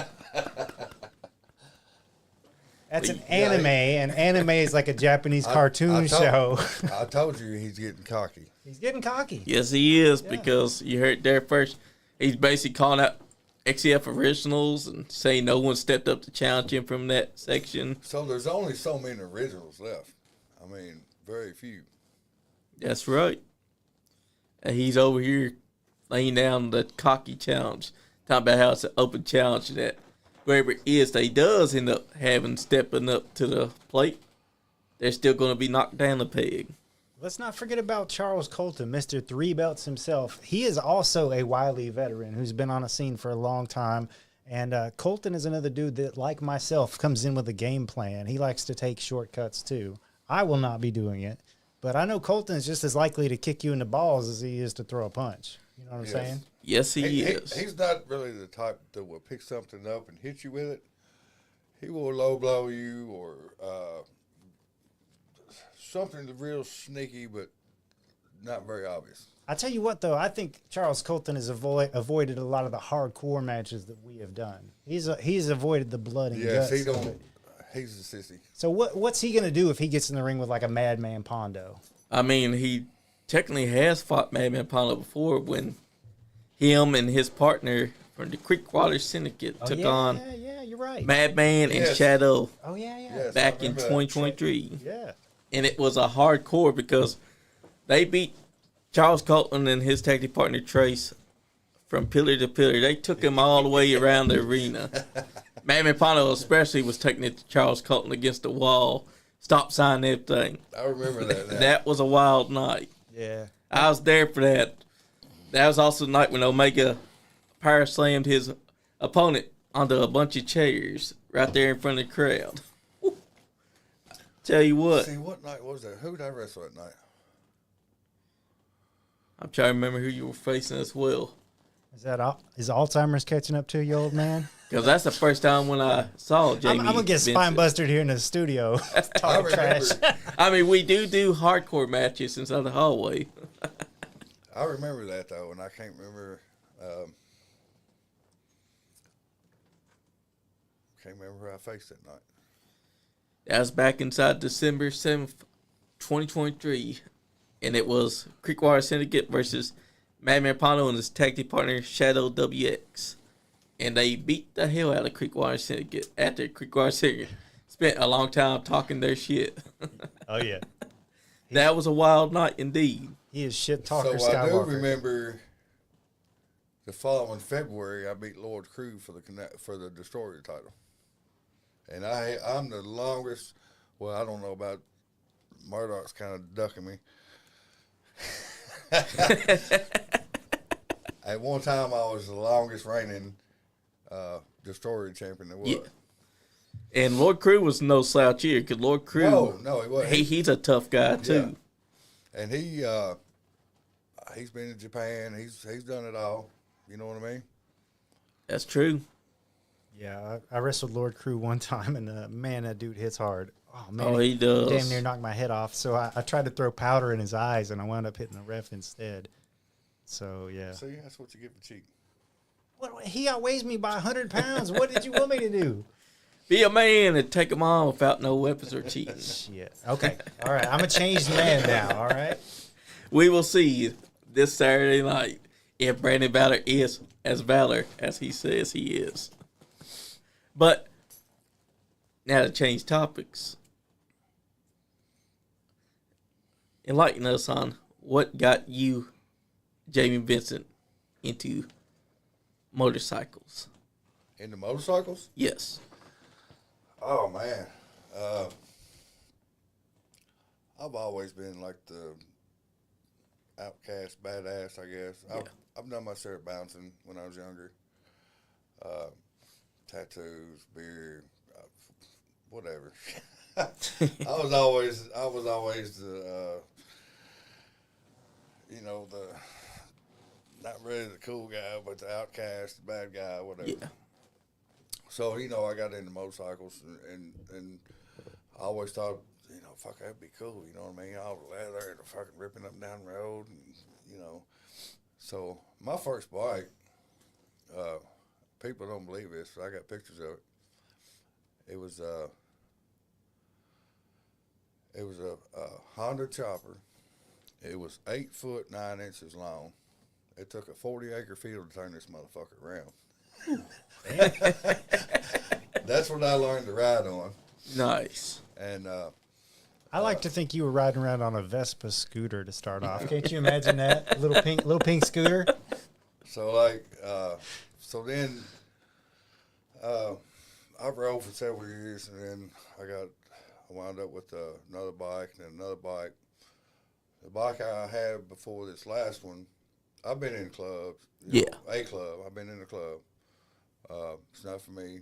That's an anime, and anime is like a Japanese cartoon show. I told you he's getting cocky. He's getting cocky. Yes, he is, because you heard it there first. He's basically calling out XCF Originals and saying no one stepped up to challenge him from that section. So there's only so many originals left. I mean, very few. That's right. And he's over here laying down the cocky challenge, talking about how it's an open challenge that whoever it is that he does end up stepping up to the plate, they're still going to be knocked down the peg. Let's not forget about Charles Colton, Mr. Three Belts himself. He is also a wily veteran who's been on a scene for a long time. And Colton is another dude that, like myself, comes in with a game plan. He likes to take shortcuts, too. I will not be doing it. But I know Colton is just as likely to kick you in the balls as he is to throw a punch. You know what I'm saying? Yes, he is. He's not really the type that will pick something up and hit you with it. He will low blow you or something real sneaky, but not very obvious. I tell you what, though, I think Charles Colton has avoided a lot of the hardcore matches that we have done. He's avoided the blood and guts. Yes, he's a sissy. So what's he going to do if he gets in the ring with like a Madman Pondo? I mean, he technically has fought Madman Pondo before when him and his partner from the Creekwater Syndicate took on Yeah, you're right. Madman and Shadow Oh, yeah. Yes, back I in remember that. 2023. Yeah. And it was a hardcore because they beat Charles Colton and his tag team partner Trace from pillar to pillar. They took him all the way around the arena. Madman Pondo especially was taking it to Charles Colton against the wall, stop sign, everything. I remember that. That was a wild night. Yeah. I was there for that. That was also the night when Omega power slammed his opponent onto a bunch of chairs right there in front of the crowd. Tell you what. See, what night was that? Who did I wrestle that night? I'm trying to remember who you were facing as well. Is Alzheimer's catching up to you, old man? Because that's the first time when I saw Jamie. I'm going to get Vincent. spine busted here in the studio. Talk trash. I mean, we do hardcore matches inside the hallway. I remember that, though, and I can't remember. Can't remember who I faced that night. That was back inside December 7th, 2023. And it was Creekwater Syndicate versus Madman Pondo and his tag team partner Shadow WX. And they beat the hell out of Creekwater Syndicate after Creekwater Syndicate spent a long time talking their shit. Oh, yeah. That was a wild night indeed. He is shit talker So I do Skywalker. remember the following February, I beat Lord Crew for the Destroyer title. And I'm the longest. Well, I don't know about Murdoch's kind of ducking me. At one time, I was the longest reigning Destroyer champion there was. Yeah. And Lord Crew was no slouch here because Lord Crew, No, he wasn't. he's a tough guy too. Yeah. And he's been in Japan. He's done it all. You know what I mean? That's true. Yeah, I wrestled Lord Crew one time, and man, that dude hits hard. Oh, man. Oh, he does. Damn near knocked my head off. So I tried to throw powder in his eyes, and I wound up hitting the ref instead. So yeah. See, that's what you get for cheating. What, he outweighs me by 100 pounds. What did you want me to do? Be a man and take them on without no weapons or cheating. Shit. Okay. All right. I'm a changed man now. All right. We will see this Saturday night if Brandon Valor is as Valor as he says he is. But now to change topics. Enlighten us on what got you, Jamie Vincent, into motorcycles. Into motorcycles? Yes. Oh man, I've always been like the outcast, badass. I guess I've done my share of bouncing when I was younger. Tattoos, beer, whatever. I was always the the not really the cool guy, but the outcast, the bad guy, whatever. Yeah. So, I got into motorcycles and I always thought, fuck, that'd be cool, you know what I mean? All the leather and the fucking ripping up and down the road and, So, my first bike, people don't believe this, but I got pictures of it. It was a Honda Chopper. It was 8 foot 9 inches long. It took a 40-acre field to turn this motherfucker around. That's what I learned to ride on. Nice. And I like to think you were riding around on a Vespa scooter to start off. Can't you imagine that? A little pink scooter. so then I rode for several years, and then I wound up with another bike and then another bike. The bike I had before this last one, I've been in clubs. A club. I've been in a club. It's not for me.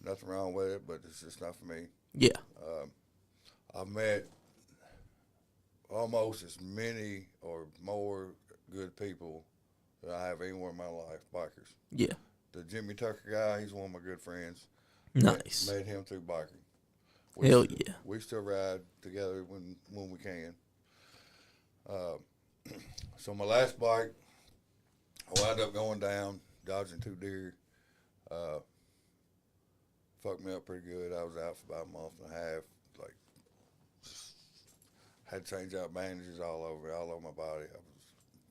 Nothing wrong with it, but it's just not for me. Yeah. I've met almost as many or more good people than I have anywhere in my life, bikers. Yeah. The Jimmy Tucker guy, he's one of my good friends. Nice. Met him through biking. Hell yeah. We still ride together when we can. So my last bike, I wound up going down, dodging 2 deer. Fucked me up pretty good. I was out for about a month and a half. Like, had to change out bandages all over my body. I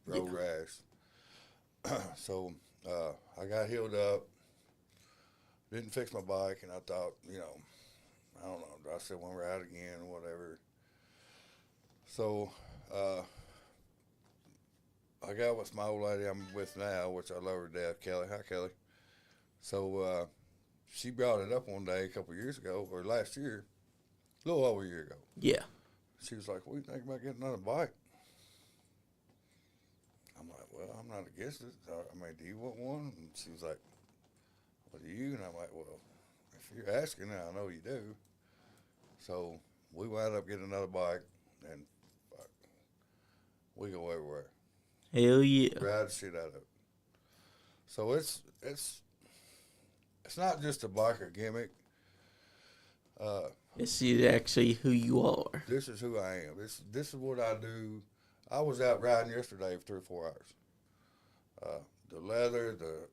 was road rash. So I got healed up. Didn't fix my bike, and I thought, I don't know. I said, want to ride again or whatever. So I got with my old lady I'm with now, which I love her to death, Kelly. Hi, Kelly. So she brought it up one day a couple of years ago, or last year, a little over a year ago. Yeah. She was like, what do you think about getting another bike? I'm like, well, I'm not against it. I mean, do you want one? And she was like, well, do you? And I'm like, well, if you're asking, I know you do. So we wound up getting another bike, and we go everywhere. Hell yeah. Ride the shit out of it. So it's not just a biker gimmick. This is actually who you are. This is who I am. This is what I do. I was out riding yesterday for 3 or 4 hours. The leather, that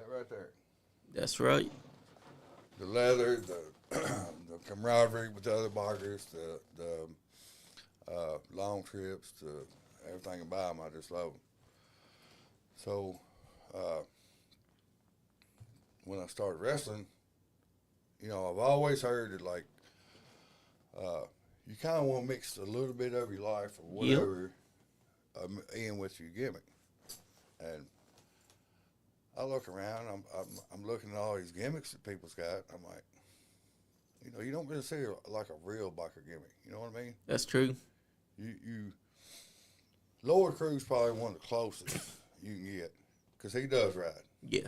right there. That's right. The leather, the camaraderie with the other bikers, the long trips, everything about them, I just love them. So when I started wrestling, I've always heard that, like, you kind of want to mix a little bit of your life or whatever in with your gimmick. And I look around, I'm looking at all these gimmicks that people's got. I'm like, you don't really see like a real biker gimmick. You know what I mean? That's true. You Lower Crew's probably one of the closest you can get, because he does ride. Yeah.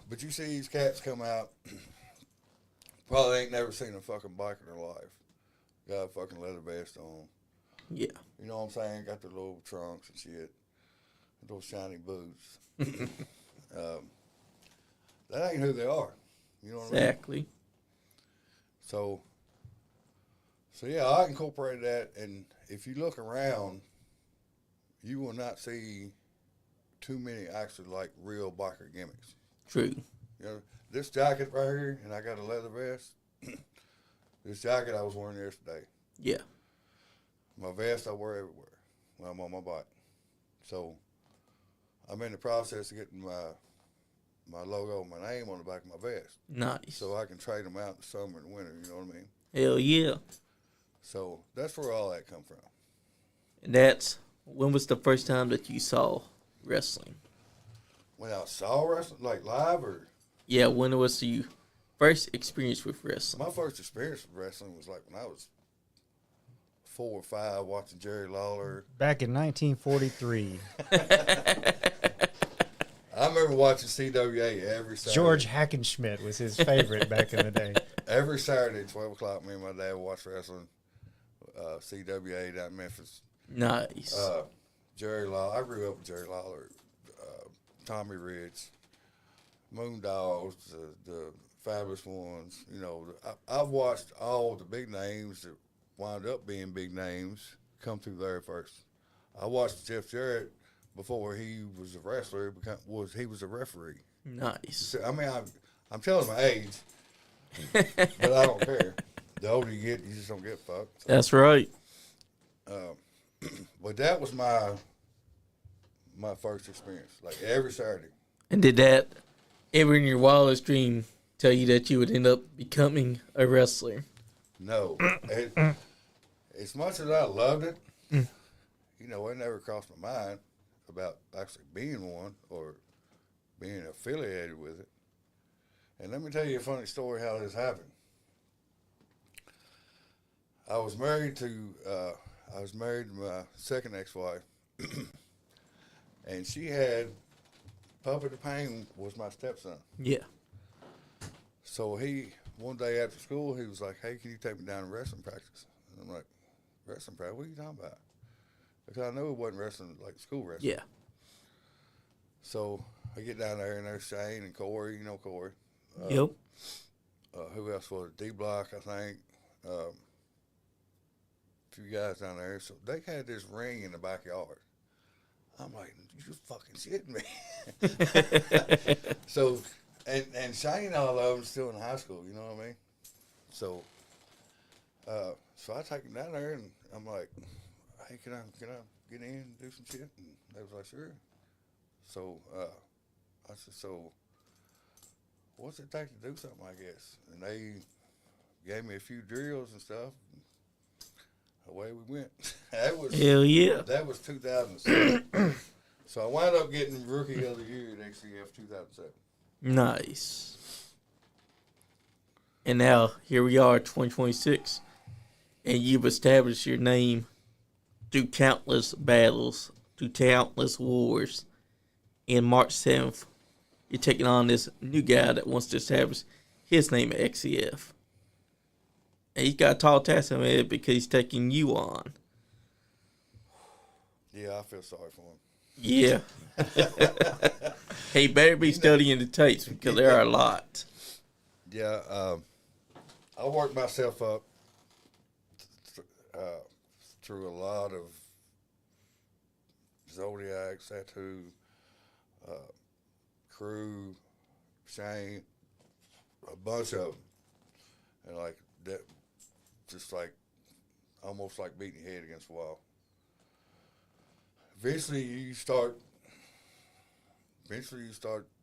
But you see these cats come out, probably ain't never seen a fucking bike in their life. Got a fucking leather vest on. Yeah. You know what I'm saying? Got their little trunks and shit. Those shiny boots. That ain't who they are. You know what I mean? Exactly. So So yeah, I incorporated that, and if you look around, you will not see too many actually like real biker gimmicks. True. You know, this jacket right here, and I got a leather vest. This jacket I was wearing yesterday. Yeah. My vest I wear everywhere when I'm on my bike. So I'm in the process of getting my logo, my name on the back of my vest. Nice. So I can trade them out in the summer and winter, you know what I mean? Hell yeah. So that's where all that come from. And when was the first time that you saw wrestling? When I saw wrestling, like live or? Yeah, when was your first experience with wrestling? My first experience with wrestling was like when I was 4 or 5 watching Jerry Lawler. Back in 1943, I remember watching CWA every Saturday. George Hackenschmidt was his favorite back in the day. Every Saturday, 12 o'clock, me and my dad would watch wrestling. CWA down in Memphis. Nice. Jerry Lawler. I grew up with Jerry Lawler. Tommy Rich. Moondogs. The Fabulous Ones. You know, I've watched all the big names that wound up being big names come through there first. I watched Jeff Jarrett before he was a wrestler. He was a referee. Nice. So, I mean, I'm telling my age, but I don't care. The older you get, you just don't get fucked. So, That's right. but that was my first experience, like every Saturday. And did that ever in your wildest dream tell you that you would end up becoming a wrestler? No. As much as I loved it, you know, it never crossed my mind about actually being one or being affiliated with it. And let me tell you a funny story how this happened. I was married to my second ex-wife, and she had Puppet the Pain was my stepson. Yeah. So one day after school, he was like, "Hey, can you take me down to wrestling practice?" And I'm like, "Wrestling practice? What are you talking about?" Because I knew it wasn't wrestling, like school wrestling. Yeah. So I get down there, and there's Shane and Corey. You know Corey. Yep. Who else was it? D-Block, I think. A few guys down there. So they had this ring in the backyard. I'm like, you fucking shitting me. So, and Shane, all of them still in high school, you know what I mean? So, so I take them down there, and I'm like, hey, can I get in and do some shit? And they was like, sure. So, I said, so, what's it take to do something, I guess? And they gave me a few drills and stuff. And away we went. Hell yeah. That was 2007. So I wound up getting Rookie of the Year at XCF 2007. Nice. And now, here we are, 2026. And you've established your name through countless battles, through countless wars. And March 7th, you're taking on this new guy that wants to establish his name at XCF. And he's got a tall task on it because he's taking you on. Yeah, I feel sorry for him. Yeah. He better be studying the tapes because there are a lot. Yeah, I worked myself up through a lot of Zodiac, Satu, Crew, Shane, a bunch of them. And like that, just like almost like beating your head against a wall. Eventually you start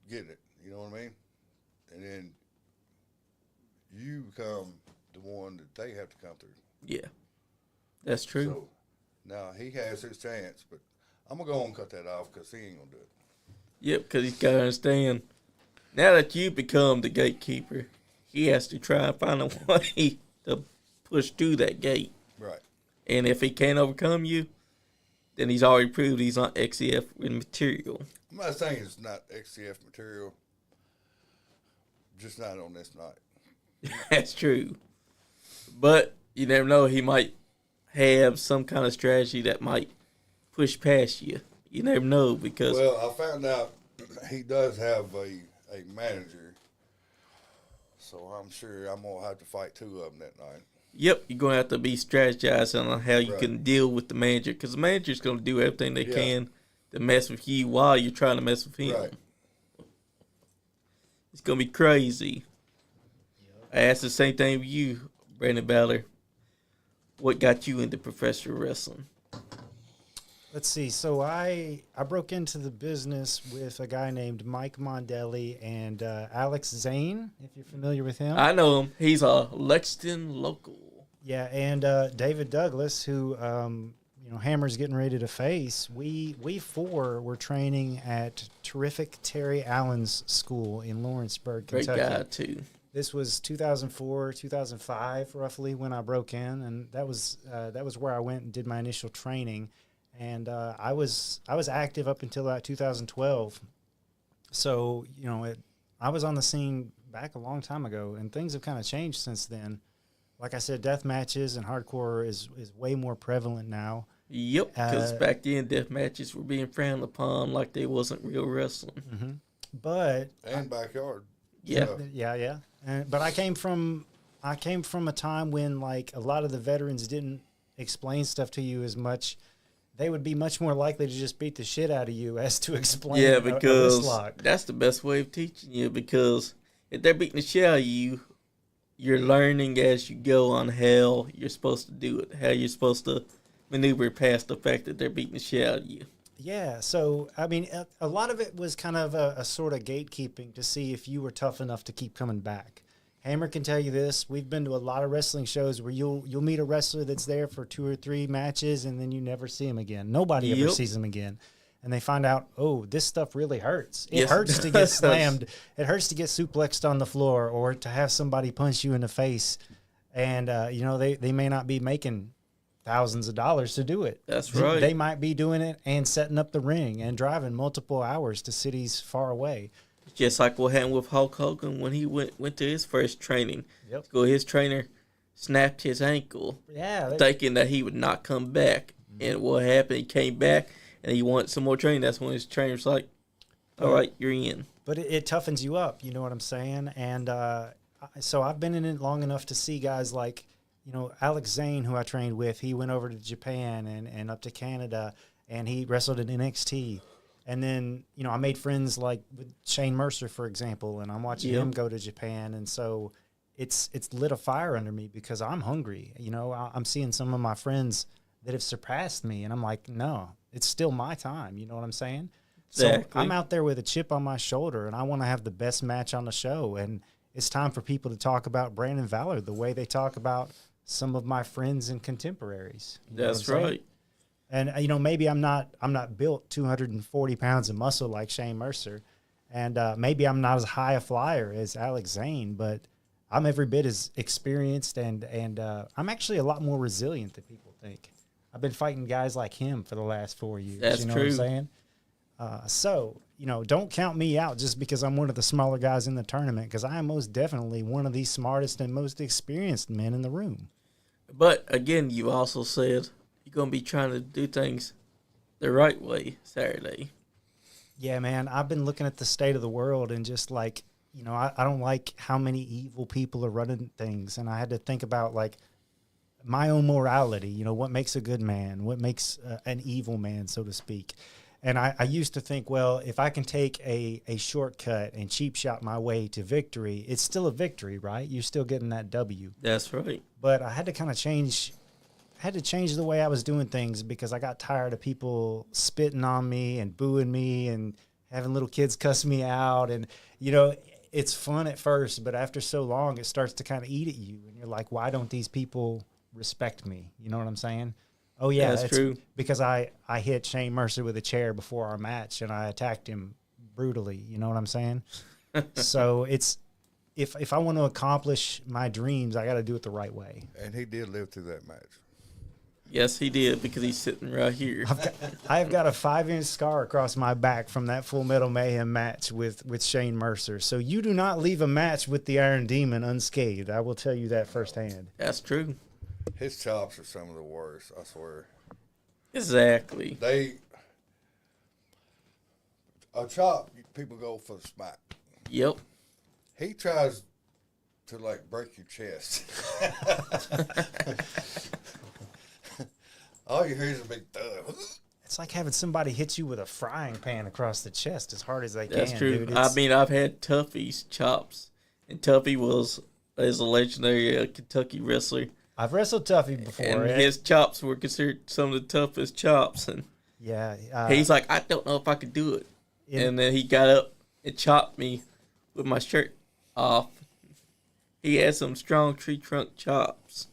getting it, you know what I mean? And then you become the one that they have to come through. Yeah. That's true. So now he has his chance, but I'm going to go on and cut that off because he ain't going to do it. Yep, because he's got to understand, now that you become the gatekeeper, he has to try and find a way to push through that gate. Right. And if he can't overcome you, then he's already proved he's not XCF material. I'm not saying it's not XCF material, just not on this night. That's true. But you never know, he might have some kind of strategy that might push past you. You never know because... Well, I found out he does have a manager, so I'm sure I'm going to have to fight 2 of them that night. Yep, you're going to have to be strategizing on how you Right. can deal with the manager, because the manager's going to do everything they Yeah. can to mess with you while you're trying to mess with him. Right. It's going to be crazy. I asked the same thing with you, Brandon Valor. What got you into professional wrestling? Let's see. So I broke into the business with a guy named Mike Mondelli and Alex Zane, if you're familiar with him. I know him. He's a Lexington local. Yeah, and David Douglas, who Hammer's getting ready to face. We four were training at terrific Terry Allen's school in Lawrenceburg, Great Kentucky. guy, too. This was 2004, 2005, roughly, when I broke in, and that was where I went and did my initial training. And I was active up until about 2012. So I was on the scene back a long time ago, and things have kind of changed since then. Like I said, death matches and hardcore is way more prevalent now. Yep, because back then death matches were being frowned upon like they wasn't real wrestling. Mm-hmm. But And backyard. Yeah. Yeah. But I came from a time when like a lot of the veterans didn't explain stuff to you as much. They would be much more likely to just beat the shit out of you as to explain. Yeah, a because wrist lock. that's the best way of teaching you, because if they're beating the shit out of you, you're learning as you go on how you're supposed to do it, how you're supposed to maneuver past the fact that they're beating the shit out of you. Yeah, so I mean, a lot of it was kind of a sort of gatekeeping to see if you were tough enough to keep coming back. Hammer can tell you this. We've been to a lot of wrestling shows where you'll meet a wrestler that's there for 2 or 3 matches and then you never see him again. Nobody ever sees him again. And they find out, oh, this stuff really hurts. It hurts to get slammed. It hurts to get suplexed on the floor or to have somebody punch you in the face. And, they may not be making thousands of dollars to do it. That's right. They might be doing it and setting up the ring and driving multiple hours to cities far away. Just like what happened with Hulk Hogan when he went to his first training. Yep. His trainer snapped his ankle, thinking that he would not come back. And what happened? He came back and he wanted some more training. That's when his trainer's like, "All right, you're in." But it toughens you up. You know what I'm saying? And so I've been in it long enough to see guys like, Alex Zane, who I trained with. He went over to Japan and up to Canada, and he wrestled in NXT. And then, I made friends like with Shane Mercer, for example, and I'm watching him go to Japan. And so it's lit a fire under me because I'm hungry. I'm seeing some of my friends that have surpassed me, and I'm like, no, it's still my time. You know what I'm saying? Exactly. So I'm out there with a chip on my shoulder, and I want to have the best match on the show. And it's time for people to talk about Brandon Valor the way they talk about some of my friends and contemporaries. You know That's what I'm saying? right. And maybe I'm not built 240 pounds of muscle like Shane Mercer, and maybe I'm not as high a flyer as Alex Zane, but I'm every bit as experienced and I'm actually a lot more resilient than people think. I've been fighting guys like him for the last 4 years. That's you know true. what I'm saying? So don't count me out just because I'm one of the smaller guys in the tournament, because I am most definitely one of the smartest and most experienced men in the room. But again, you also said you're going to be trying to do things the right way Saturday. Yeah, man, I've been looking at the state of the world and just like, I don't like how many evil people are running things. And I had to think about like my own morality, what makes a good man, what makes an evil man, so to speak. And I used to think, well, if I can take a shortcut and cheap shot my way to victory, it's still a victory, right? You're still getting that W. That's right. But I had to kind of change the way I was doing things because I got tired of people spitting on me and booing me and having little kids cuss me out. And, it's fun at first, but after so long, it starts to kind of eat at you. And you're like, why don't these people respect me? You know what I'm saying? Oh, yeah, that's true. Because I hit Shane Mercer with a chair before our match and I attacked him brutally. You know what I'm saying? So it's if I want to accomplish my dreams, I got to do it the right way. And he did live through that match. Yes, he did, because he's sitting right here. I've got a 5-inch scar across my back from that Full Metal Mayhem match with Shane Mercer. So you do not leave a match with the Iron Demon unscathed. I will tell you that firsthand. That's true. His chops are some of the worst, I swear. Exactly. A chop, people go for the smack. Yep. He tries to like break your chest. All you hear is a big thud. It's like having somebody hit you with a frying pan across the chest as hard as they can. That's true. Dude. I mean, I've had Tuffy's chops, and Tuffy is a legendary Kentucky wrestler. I've wrestled Tuffy before. And his chops were considered some of the toughest chops. And he's like, I don't know if I could do it. And then he got up and chopped me with my shirt off. He had some strong tree trunk chops.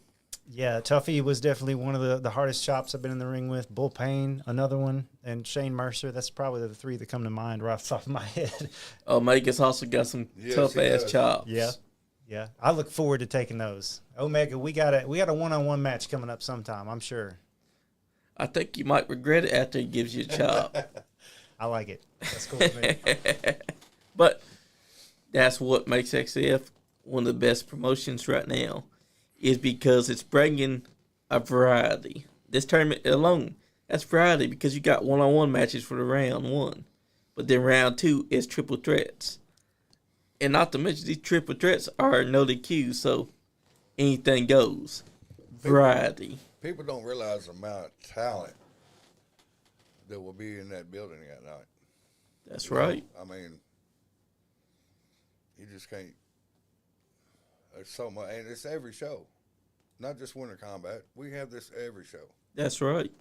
Yeah, Tuffy was definitely one of the hardest chops I've been in the ring with. Bull Payne, another one, and Shane Mercer. That's probably the three that come to mind right off the top of my head. Omega's also got some tough-ass chops. Yeah. I look forward to taking those. Omega, we got a one-on-one match coming up sometime, I'm sure. I think you might regret it after he gives you a chop. I like it. That's cool with me. But that's what makes XCF one of the best promotions right now, is because it's bringing a variety. This tournament alone, that's variety because you got one-on-one matches for the round one. But then round two is triple threats. And not to mention, these triple threats are no DQ, so anything goes. Variety. People don't realize the amount of talent that will be in that building that night. That's right. I mean, you just can't. There's so much, and it's every show, not just Winter Kombat. We have this every show. That's right.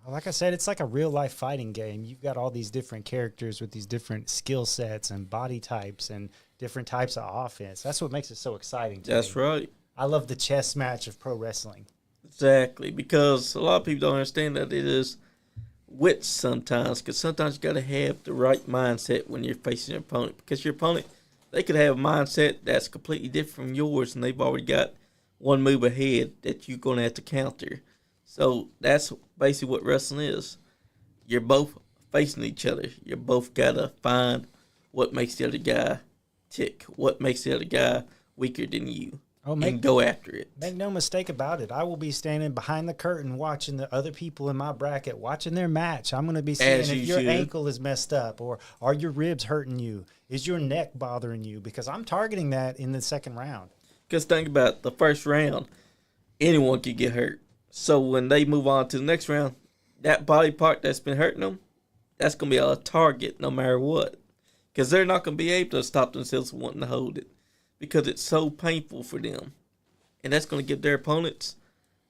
Like I said, it's like a real-life fighting game. You've got all these different characters with these different skill sets and body types and different types of offense. That's what makes it so exciting to me. That's right. I love the chess match of pro wrestling. Exactly, because a lot of people don't understand that it is wit sometimes, because sometimes you got to have the right mindset when you're facing your opponent, because your opponent, they could have a mindset that's completely different from yours, and they've already got one move ahead that you're going to have to counter. So that's basically what wrestling is. You're both facing each other. You both got to find what makes the other guy tick, what makes the other guy weaker than you, and go after it. Make no mistake about it. I will be standing behind the curtain watching the other people in my bracket, watching their match. I'm going to be seeing if your ankle is messed up, or are your ribs hurting you? Is your neck bothering you? Because I'm targeting that in the second round. Because think about the first round, anyone could get hurt. So when they move on to the next round, that body part that's been hurting them, that's going to be a target no matter what. Because they're not going to be able to stop themselves from wanting to hold it, because it's so painful for them. And that's going to give their opponents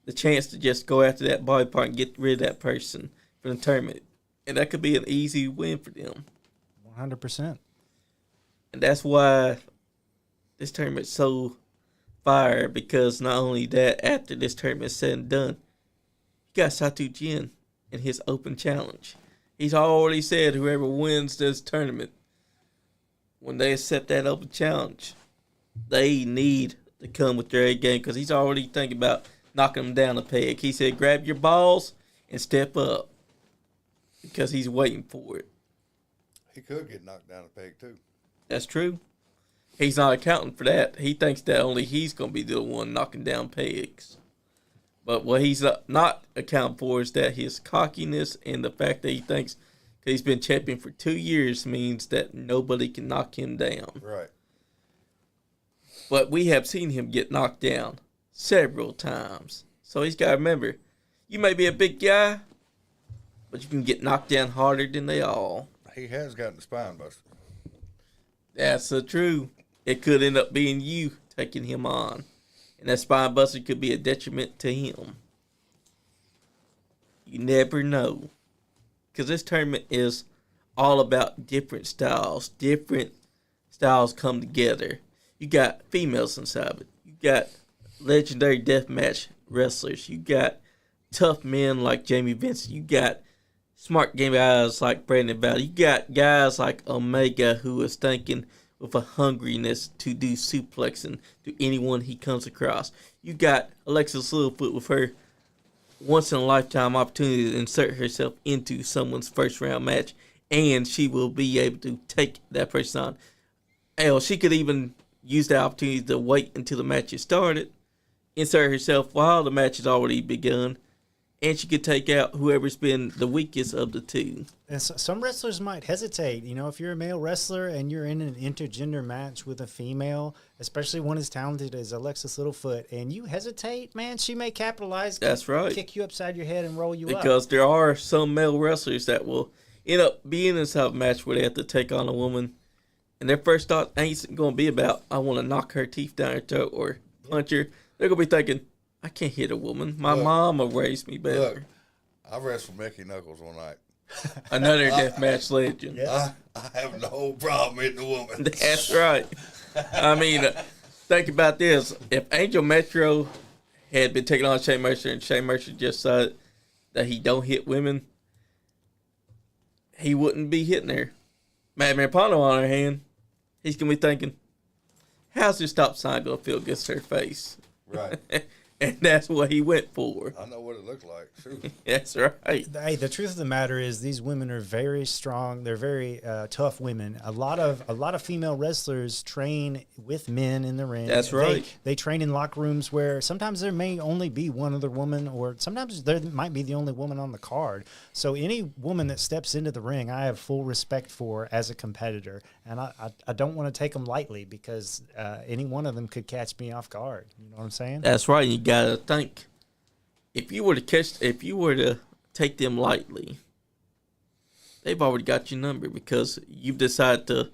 the chance to just go after that body part and get rid of that person for the tournament. And that could be an easy win for them. 100%. And that's why this tournament's so fire, because not only that, after this tournament is said and done, you got Satu Jin in his open challenge. He's already said whoever wins this tournament, when they accept that open challenge, they need to come with their A game, because he's already thinking about knocking them down a peg. He said, grab your balls and step up, because he's waiting for it. He could get knocked down a peg, too. That's true. He's not accounting for that. He thinks that only he's going to be the one knocking down pegs. But what he's not accounting for is that his cockiness and the fact that he thinks he's been champion for 2 years means that nobody can knock him down. Right. But we have seen him get knocked down several times. So he's got to remember, you may be a big guy, but you can get knocked down harder than they all. He has gotten the spine buster. That's true. It could end up being you taking him on. And that spine buster could be a detriment to him. You never know. Because this tournament is all about different styles. Different styles come together. You got females inside of it. You got legendary deathmatch wrestlers. You got tough men like Jamie Vincent. You got smart game guys like Brandon Valor. You got guys like Omega, who is thinking with a hungriness to do suplexing to anyone he comes across. You got Alexis Littlefoot with her once-in-a-lifetime opportunity to insert herself into someone's first-round match, and she will be able to take that person on. Hell, she could even use the opportunity to wait until the match is started, insert herself while the match has already begun, and she could take out whoever's been the weakest of the two. And some wrestlers might hesitate. You know, if you're a male wrestler and you're in an intergender match with a female, especially one as talented as Alexis Littlefoot, and you hesitate, man, she may capitalize. That's right. Kick you upside your head and roll you up. Because there are some male wrestlers that will end up being in this type of match where they have to take on a woman, and their first thought ain't going to be about, I want to knock her teeth down her throat or punch her. They're going to be thinking, I can't hit a woman. My mama raised me better. Look, I wrestled Mickey Knuckles one night. Another deathmatch legend. Yeah. I have no problem hitting a woman. That's right. I mean, think about this. If Angel Metro had been taking on Shane Mercer and Shane Mercer just said that he don't hit women, he wouldn't be hitting her. Madman Pondo, on the other hand, he's going to be thinking, how's this stop sign going to feel against her face? Right. And that's what he went for. I know what it looked like. Shoot. That's right. Hey, the truth of the matter is these women are very strong. They're very tough women. A lot of female wrestlers train with men in the ring. That's right. They train in locker rooms where sometimes there may only be one other woman, or sometimes there might be the only woman on the card. So any woman that steps into the ring, I have full respect for as a competitor, and I don't want to take them lightly because any one of them could catch me off guard. You know what I'm saying? That's right. You got to think, if you were to take them lightly, they've already got your number because you've decided to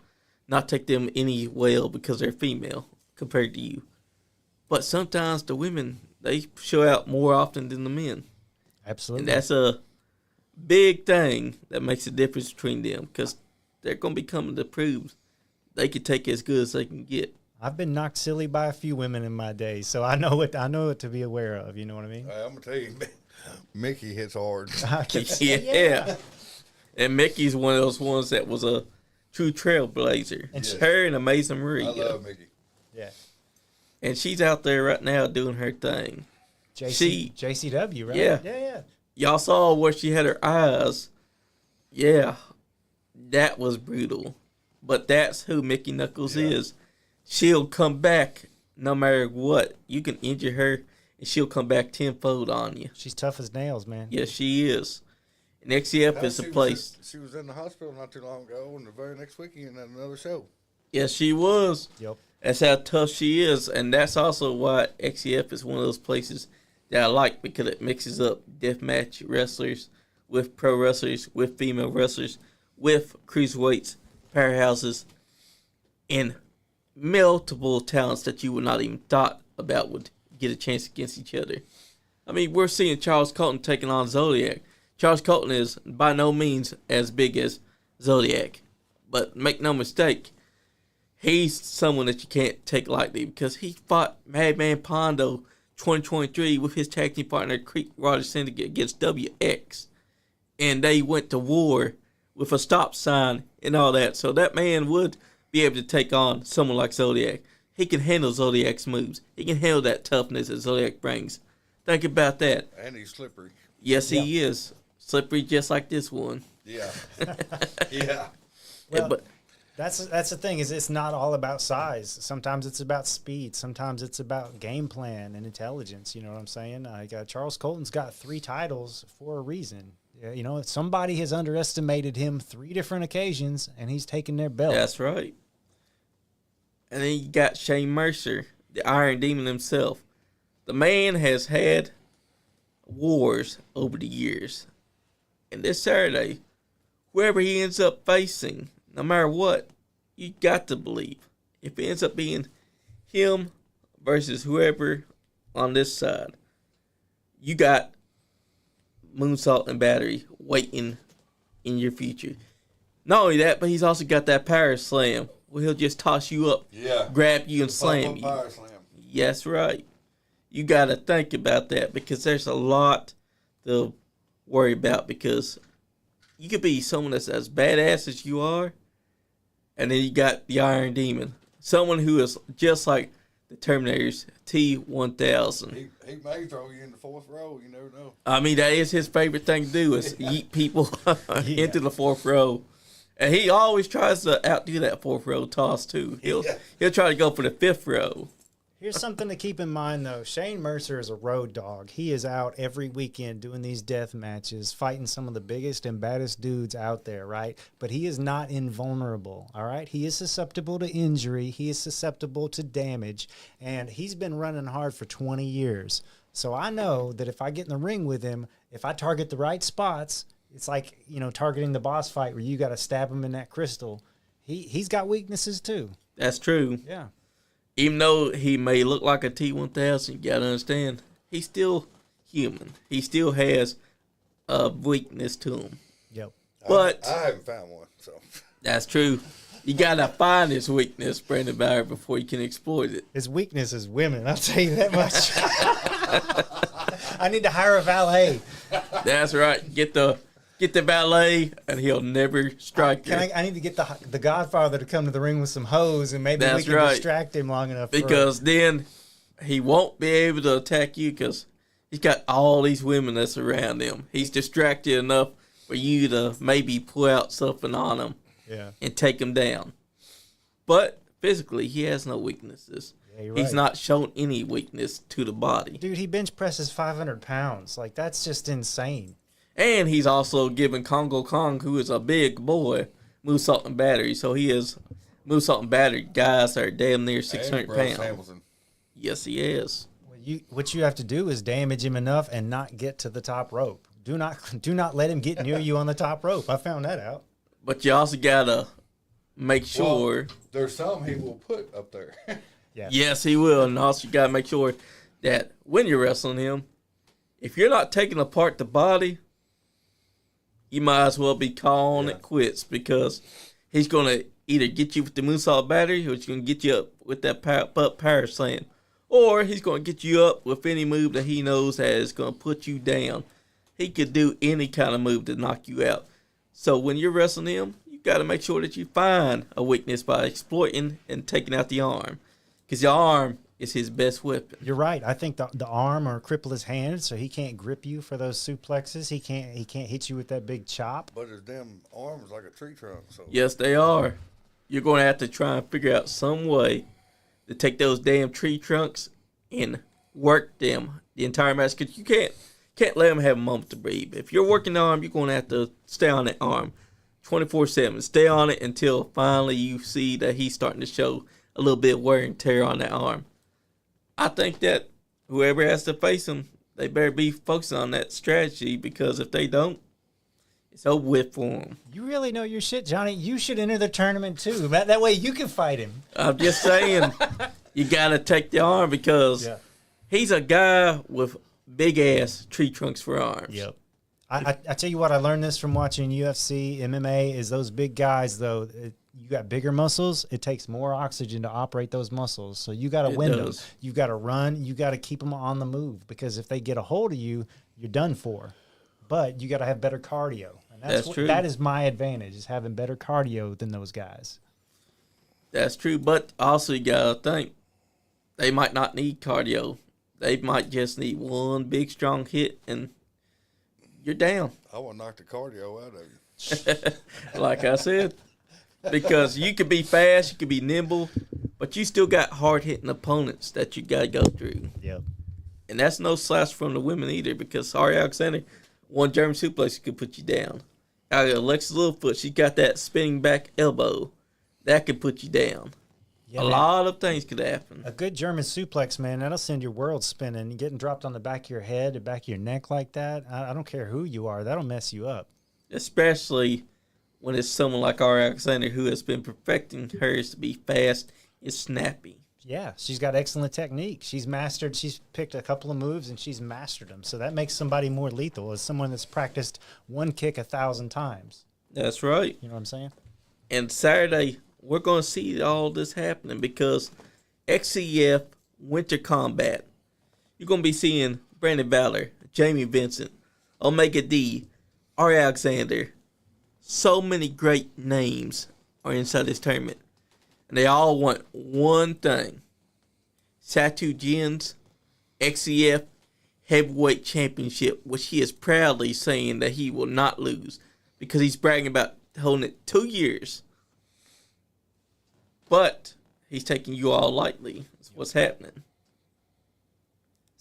not take them any well because they're female compared to you. But sometimes the women, they show out more often than the men. Absolutely. And that's a big thing that makes a difference between them because they're going to be coming to prove they can take as good as they can get. I've been knocked silly by a few women in my day, so I know what to be aware of. You know what I mean? I'm gonna tell you, Mickey hits hard. Yeah. And Mickey's one of those ones that was a true trailblazer. And her and Amazing Maria. I love Mickey. Yeah. And she's out there right now doing her thing. JCW, right? Yeah. Yeah. Y'all saw where she had her eyes. Yeah. That was brutal. But that's who Mickey Knuckles is. She'll come back no matter what. You can injure her, and she'll come back tenfold on you. She's tough as nails, man. Yes, she is. And XCF is the place. She was in the hospital not too long ago, and the very next weekend at another show. Yes, she was. Yep. That's how tough she is, and that's also why XCF is one of those places that I like because it mixes up deathmatch wrestlers with pro wrestlers, with female wrestlers, with cruiserweights, powerhouses, and multiple talents that you would not even thought about would get a chance against each other. I mean, we're seeing Charles Colton taking on Zodiac. Charles Colton is by no means as big as Zodiac, but make no mistake, he's someone that you can't take lightly because he fought Madman Pondo 2023 with his tag team partner Creek Roger Syndicate against WX, and they went to war with a stop sign and all that. So that man would be able to take on someone like Zodiac. He can handle Zodiac's moves. He can handle that toughness that Zodiac brings. Think about that. And he's slippery. Yes, he is. Slippery just like this one. Yeah. Yeah. Well, but that's the thing is it's not all about size. Sometimes it's about speed. Sometimes it's about game plan and intelligence. You know what I'm saying? Charles Colton's got 3 titles for a reason. You know, somebody has underestimated him 3 different occasions, and he's taken their belt. that's right. And then you got Shane Mercer, the Iron Demon himself. The man has had wars over the years. And this Saturday, whoever he ends up facing, no matter what, you got to believe. If it ends up being him versus whoever on this side, you got moonsault and battery waiting in your future. Not only that, but he's also got that power slam where he'll just toss you up, grab you, and slam you. Power slam. Yes, right. You got to think about that because there's a lot to worry about because you could be someone that's as badass as you are, and then you got the Iron Demon, someone who is just like the Terminator's T-1000. He may throw you in the 4th row. You never know. I mean, that is his favorite thing to do is yeet people into the 4th row. And he always tries to outdo that 4th row toss, too. He'll try to go for the 5th row. Here's something to keep in mind, though. Shane Mercer is a road dog. He is out every weekend doing these death matches, fighting some of the biggest and baddest dudes out there, right? But he is not invulnerable, all right? He is susceptible to injury. He is susceptible to damage, and he's been running hard for 20 years. So I know that if I get in the ring with him, if I target the right spots, it's like, targeting the boss fight where you got to stab him in that crystal. He's got weaknesses, too. That's true. Yeah. Even though he may look like a T-1000, you got to understand, he's still human. He still has a weakness to him. Yep. But I haven't found one, so. That's true. You got to find his weakness, Brandon Valor, before you can exploit it. His weakness is women, I'll tell you that much. I need to hire a valet. That's right. Get the valet, and he'll never strike you. I need to get the Godfather to come to the ring with some hose, and maybe we can distract him long enough. Because then he won't be able to attack you because he's got all these women that's around him. He's distracted enough for you to maybe pull out something on him and take him down. But physically, he has no weaknesses. Yeah, you're right. He's not shown any weakness to the body. Dude, he bench presses 500 pounds. Like, that's just insane. And he's also given Congo Kong, who is a big boy, moonsault and battery. So he is moonsault and battery guys that are damn near 600 pounds. Hamilton. Yes, he is. Well, what you have to do is damage him enough and not get to the top rope. Do not let him get near you on the top rope. I found that out. But you also gotta make sure. Well, there's some he will put up there. Yeah. Yes, he will. And also you gotta make sure that when you're wrestling him, if you're not taking apart the body, you might as well be calling it quits because he's going to either get you with the moonsault battery or he's going to get you up with that power slam. Or he's going to get you up with any move that he knows that is going to put you down. He could do any kind of move to knock you out. So when you're wrestling him, you got to make sure that you find a weakness by exploiting and taking out the arm. Because the arm is his best weapon. You're right. I think the arm or cripple his hand so he can't grip you for those suplexes. He can't hit you with that big chop. But his damn arm is like a tree trunk. So. Yes, they are. You're going to have to try and figure out some way to take those damn tree trunks and work them the entire match. Because you can't let him have a moment to breathe. If you're working the arm, you're going to have to stay on that arm 24/7. Stay on it until finally you see that he's starting to show a little bit of wear and tear on that arm. I think that whoever has to face him, they better be focusing on that strategy because if they don't, it's over with for them. You really know your shit, Johnny. You should enter the tournament too. That way you can fight him. I'm just saying, you got to take the arm because he's a guy with big-ass tree trunks for arms. Yep. I tell you what, I learned this from watching UFC, MMA, is those big guys, though, you got bigger muscles, it takes more oxygen to operate those muscles. So you got to win those. You got to run. You got to keep them on the move because if they get a hold of you, you're done for. But you got to have better cardio. And that's true. That is my advantage, is having better cardio than those guys. That's true. But also you got to think, they might not need cardio. They might just need one big, strong hit, and you're down. I want to knock the cardio out of you. Like I said. Because you could be fast, you could be nimble, but you still got hard-hitting opponents that you got to go through. Yep. And that's no slouch from the women either because Ari Alexander, one German suplex could put you down. Alexis Littlefoot, she got that spinning back elbow. That could put you down. Yeah, a lot of things could happen. A good German suplex, man, that'll send your world spinning. Getting dropped on the back of your head or back of your neck like that, I don't care who you are, that'll mess you up. Especially when it's someone like Ari Alexander who has been perfecting hers to be fast and snappy. Yeah, she's got excellent technique. She's picked a couple of moves and she's mastered them. So that makes somebody more lethal as someone that's practiced one kick 1,000 times. That's right. You know what I'm saying? And Saturday, we're going to see all this happening because XCF Winter Kombat. You're going to be seeing Brandon Valor, Jamie Vincent, Omega D, Ari Alexander. So many great names are inside this tournament. And they all want one thing. Satu Jin's XCF Heavyweight Championship, which he is proudly saying that he will not lose because he's bragging about holding it 2 years. But he's taking you all lightly. That's what's happening.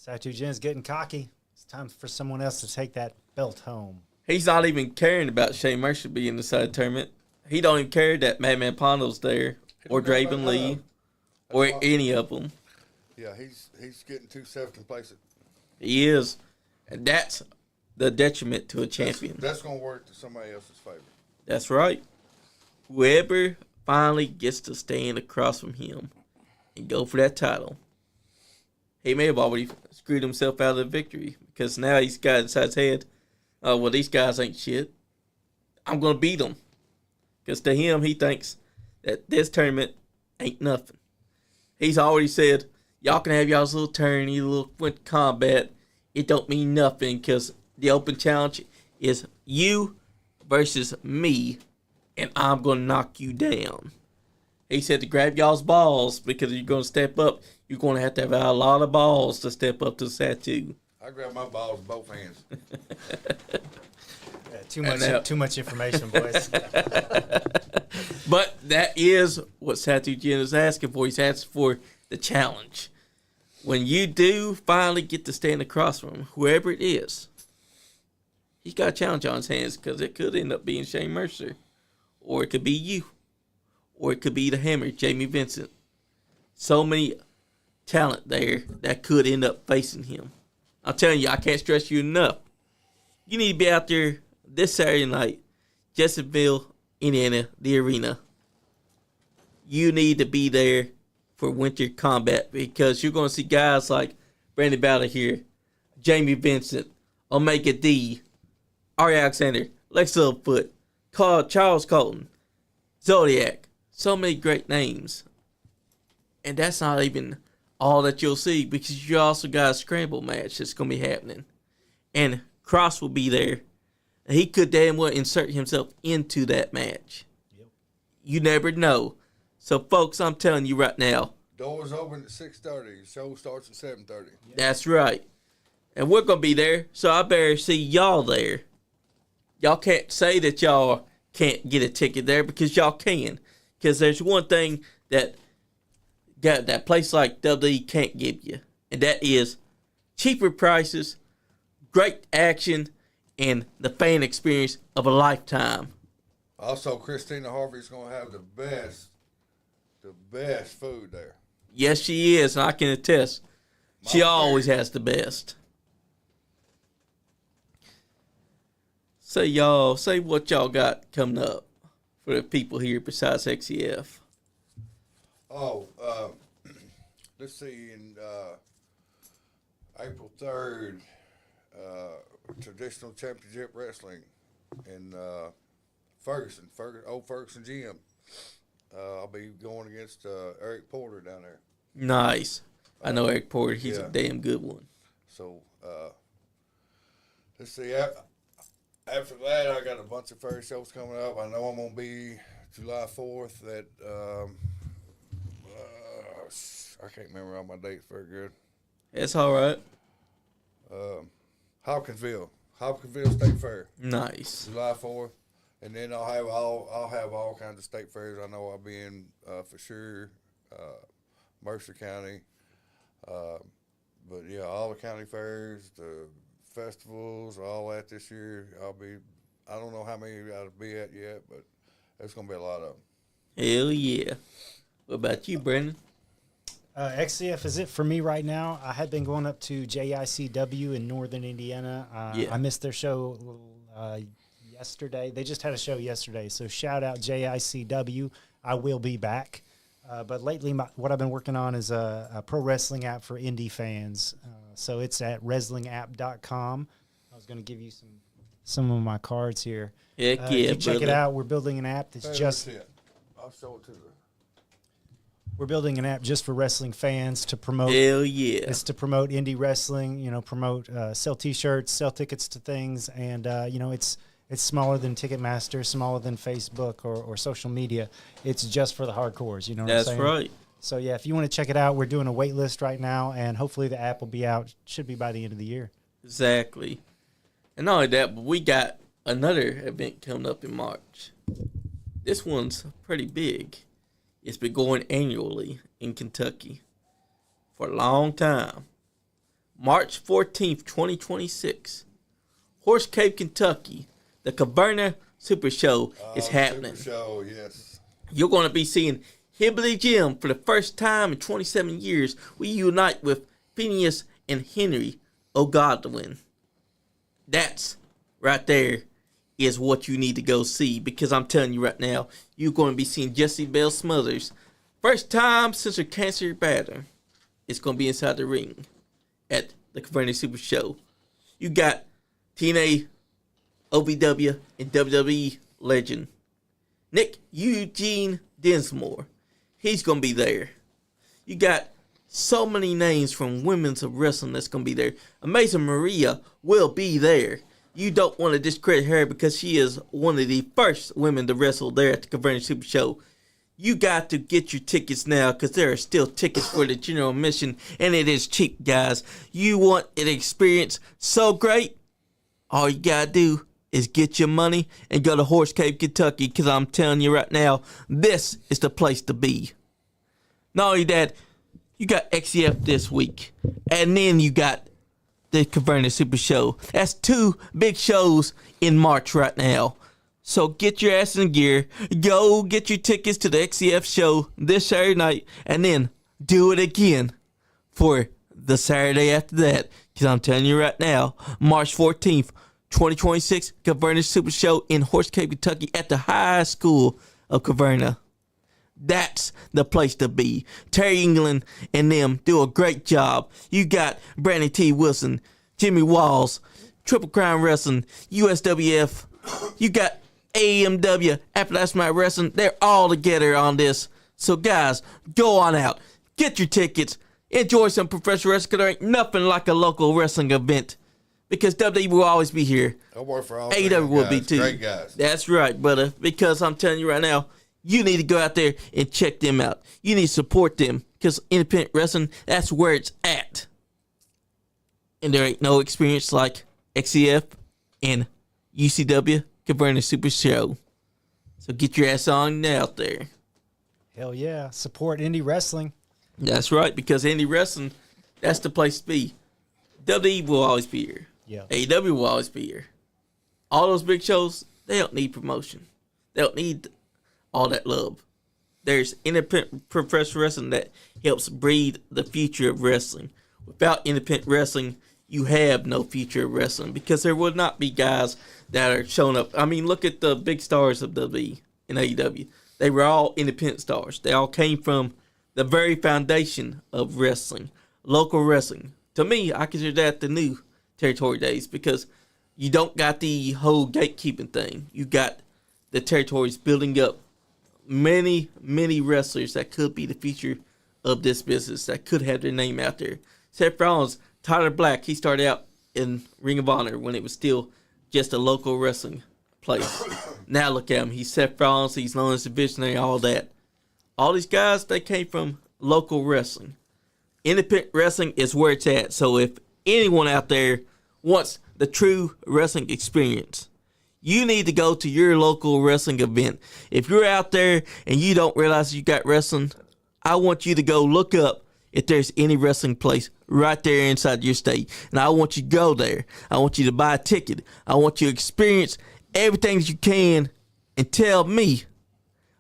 Satu Jin's getting cocky. It's time for someone else to take that belt home. He's not even caring about Shane Mercer being inside the tournament. He don't even care that Madman Pondo's there, or Draven Lee, or any of them. Yeah, he's getting too self-complacent. He is. And that's the detriment to a champion. That's going to work to somebody else's favor. That's right. Whoever finally gets to stand across from him and go for that title, he may have already screwed himself out of the victory because now he's got inside his head, oh, well, these guys ain't shit. I'm going to beat them. Because to him, he thinks that this tournament ain't nothing. He's already said, y'all can have y'all's little tourney, little Winter Kombat. It don't mean nothing because the open challenge is you versus me, and I'm going to knock you down. He said to grab y'all's balls because you're going to step up. You're going to have a lot of balls to step up to Satu. I grab my balls with both hands. Too much information, boys. But that is what Satu Jin is asking for. He's asking for the challenge. When you do finally get to stand across from him, whoever it is, he's got a challenge on his hands because it could end up being Shane Mercer, or it could be you, or it could be the Hammer, Jamie Vincent. So many talent there that could end up facing him. I'm telling you, I can't stress you enough. You need to be out there this Saturday night, Jeffersonville, Indiana, the arena. You need to be there for Winter Kombat because you're going to see guys like Brandon Valor here, Jamie Vincent, Omega D, Ari Alexander, Lex Littlefoot, Charles Colton, Zodiac. So many great names. And that's not even all that you'll see because you also got a scramble match that's going to be happening. And Cross will be there. And he could damn well insert himself into that match. Yep. You never know. So, folks, I'm telling you right now. Doors open at 6:30. Show starts at 7:30. That's right. And we're going to be there, so I better see y'all there. Y'all can't say that y'all can't get a ticket there because y'all can. Because there's one thing that place like WWE can't give you, and that is cheaper prices, great action, and the fan experience of a lifetime. Also, Christina Harvey's going to have the best food there. Yes, she is, and I can attest. She always has the best. Say what y'all got coming up for the people here besides XCF. Oh, let's see, in April 3rd, Traditional Championship Wrestling in Old Ferguson Gym. I'll be going against Eric Porter down there. Nice. I know Eric Porter. He's a damn good one. So, let's see. After that, I got a bunch of fair shows coming up. I know I'm going to be July 4th at, I can't remember all my dates very good. It's all right. Hopkinsville State Fair. Nice. July 4th. And then I'll have all kinds of state fairs. I know I'll be in for sure, Mercer County. But yeah, all the county fairs, the festivals, all that this year. I don't know how many I'll be at yet, but there's gonna be a lot of them. Hell yeah. What about you, Brandon? XCF is it for me right now. I had been going up to JICW in Northern Indiana. I missed their show yesterday. They just had a show yesterday, so shout out JICW. I will be back. But lately, what I've been working on is a pro wrestling app for indie fans. So it's at wrestlingapp.com. I was going to give you some of my cards here. Heck yeah, check it out. We're building an app that's I'll show it to We're building an app just for wrestling fans to promote. Hell yeah! It's to promote indie wrestling. Promote, sell T-shirts, sell tickets to things, and it's smaller than Ticketmaster, smaller than Facebook or social media. It's just for the hardcores. You know what I'm saying? That's right. So yeah, if you want to check it out, we're doing a wait list right now, and hopefully the app will be out. Should be by the end of the year. Exactly. And not only that, but we got another event coming up in March. This one's pretty big. It's been going annually in Kentucky for a long time. March 14th, 2026. Horse Cave, Kentucky. The Caverna Super Show is happening. Super Show, yes. You're going to be seeing Hillbilly Jim for the first time in 27 years. We unite with Phineas and Henry O'Godwin. That's right there is what you need to go see, because I'm telling you right now, you're going to be seeing Jessie Belle Smothers. First time since her cancer battle. It's going to be inside the ring at the Caverna Super Show. You got TNA, OVW, and WWE legend Nick Eugene Dinsmore. He's going to be there. You got so many names from women's of wrestling that's going to be there. Amazing Maria will be there. You don't want to discredit her because she is one of the first women to wrestle there at the Caverna Super Show. You got to get your tickets now because there are still tickets for the general admission, and it is cheap, guys. You want an experience so great? All you got to do is get your money and go to Horse Cave, Kentucky, because I'm telling you right now, this is the place to be. Not only that, you got XCF this week, and then you got the Caverna Super Show. That's 2 big shows in March right now. So get your ass in gear, go get your tickets to the XCF show this Saturday night, and then do it again for the Saturday after that. Because I'm telling you right now, March 14th, 2026, Caverna Super Show in Horse Cave, Kentucky at the High School of Caverna. That's the place to be. Terry England and them do a great job. You got Brandon T. Wilson, Jimmy Walls, Triple Crown Wrestling, USWF. You got AMW, After Last Night Wrestling. They're all together on this. So, guys, go on out. Get your tickets. Enjoy some professional wrestling. There ain't nothing like a local wrestling event. Because WWE will always be here. I work for all AEW will be too. Great guys. That's right, brother. Because I'm telling you right now, you need to go out there and check them out. You need to support them. Because independent wrestling, that's where it's at. And there ain't no experience like XCF and UCW Caverna Super Show. So get your ass on out there. Hell yeah. Support indie wrestling. That's right, because indie wrestling, that's the place to be. WWE will always be here. Yeah. AEW will always be here. All those big shows, they don't need promotion. They don't need all that love. There's independent professional wrestling that helps breed the future of wrestling. Without independent wrestling, you have no future of wrestling because there will not be guys that are showing up. I mean, look at the big stars of WWE and AEW. They were all independent stars. They all came from the very foundation of wrestling, local wrestling. To me, I consider that the new territory days because you don't got the whole gatekeeping thing. You got the territories building up many, many wrestlers that could be the future of this business, that could have their name out there. Seth Rollins, Tyler Black, he started out in Ring of Honor when it was still just a local wrestling place. Now look at him. He's Seth Rollins. He's known as the visionary, all that. All these guys, they came from local wrestling. Independent wrestling is where it's at. So if anyone out there wants the true wrestling experience, you need to go to your local wrestling event. If you're out there and you don't realize you got wrestling, I want you to go look up if there's any wrestling place right there inside your state. And I want you to go there. I want you to buy a ticket. I want you to experience everything that you can and tell me